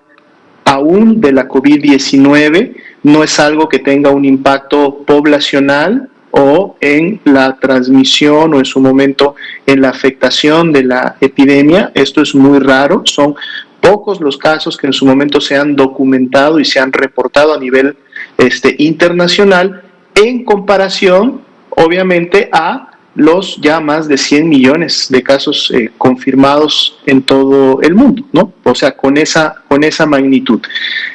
aún de la COVID-19, no es algo que tenga un impacto poblacional o en la transmisión o en su momento en la afectación de la epidemia. Esto es muy raro, son pocos los casos que en su momento se han documentado y se han reportado a nivel internacional, en comparación, obviamente, a los ya más de 100 millones de casos confirmados en todo el mundo, ¿no? O sea, con esa magnitud.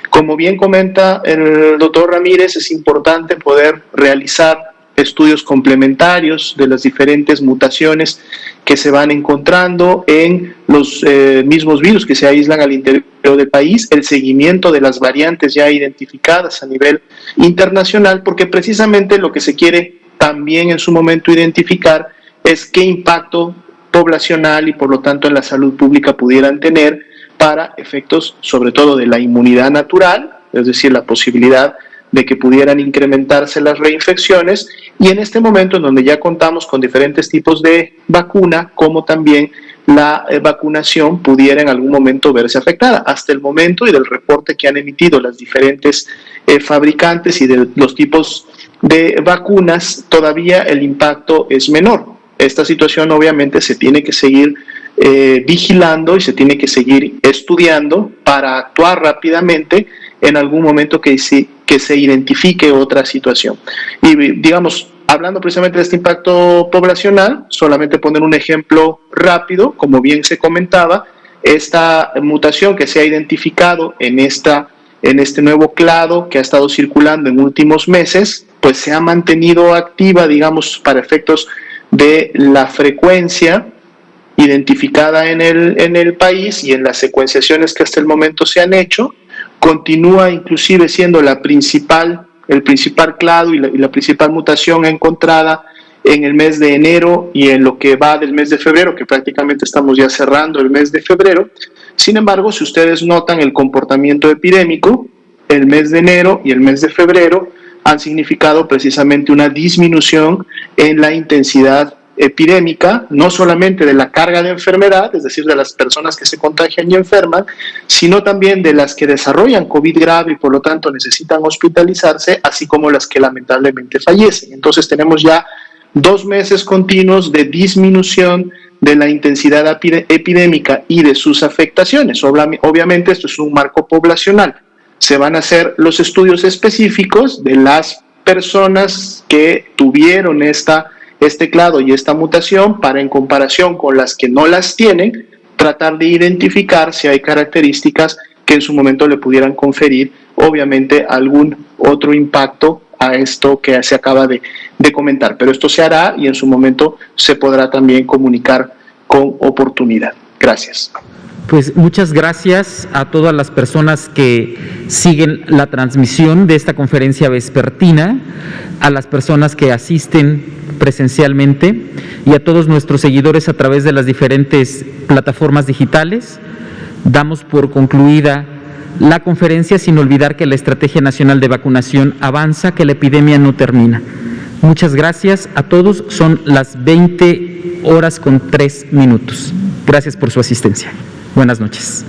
Como bien comenta el doctor Ramírez, es importante poder realizar estudios complementarios de las diferentes mutaciones que se van encontrando en los mismos virus que se aíslan al interior del país, el seguimiento de las variantes ya identificadas a nivel internacional, porque precisamente lo que se quiere también en su momento identificar es qué impacto poblacional y por lo tanto en la salud pública pudieran tener para efectos sobre todo de la inmunidad natural, es decir, la posibilidad de que pudieran incrementarse las reinfecciones, y en este momento en donde ya contamos con diferentes tipos de vacuna, como también la vacunación pudiera en algún momento verse afectada. Hasta el momento y del reporte que han emitido las diferentes fabricantes y de los tipos de vacunas, todavía el impacto es menor. Esta situación obviamente se tiene que seguir vigilando y se tiene que seguir estudiando para actuar rápidamente en algún momento que se identifique otra situación. Y digamos, hablando precisamente de este impacto poblacional, solamente poner un ejemplo rápido, como bien se comentaba, esta mutación que se ha identificado en este nuevo clado que ha estado circulando en últimos meses, pues se ha mantenido activa, digamos, para efectos de la frecuencia identificada en el país y en las secuenciaciones que hasta el momento se han hecho. Continúa inclusive siendo el principal clado y la principal mutación encontrada en el mes de enero y en lo que va del mes de febrero, que prácticamente estamos ya cerrando el mes de febrero. Sin embargo, si ustedes notan el comportamiento epidémico, el mes de enero y el mes de febrero han significado precisamente una disminución en la intensidad epidémica, no solamente de la carga de enfermedad, es decir, de las personas que se contagian y enferman, sino también de las que desarrollan COVID grave y por lo tanto necesitan hospitalizarse, así como las que lamentablemente fallecen. Entonces tenemos ya 2 meses continuos de disminución de la intensidad epidémica y de sus afectaciones. Obviamente esto es un marco poblacional. Se van a hacer los estudios específicos de las personas que tuvieron este clado y esta mutación para, en comparación con las que no las tienen, tratar de identificar si hay características que en su momento le pudieran conferir, obviamente, algún otro impacto a esto que se acaba de comentar. Pero esto se hará y en su momento se podrá también comunicar con oportunidad. Gracias. Pues muchas gracias a todas las personas que siguen la transmisión de esta conferencia vespertina, a las personas que asisten presencialmente y a todos nuestros seguidores a través de las diferentes plataformas digitales. Damos por concluida la conferencia sin olvidar que la Estrategia Nacional de Vacunación avanza, que la epidemia no termina. Muchas gracias a todos. Son las 20:03. Gracias por su asistencia. Buenas noches.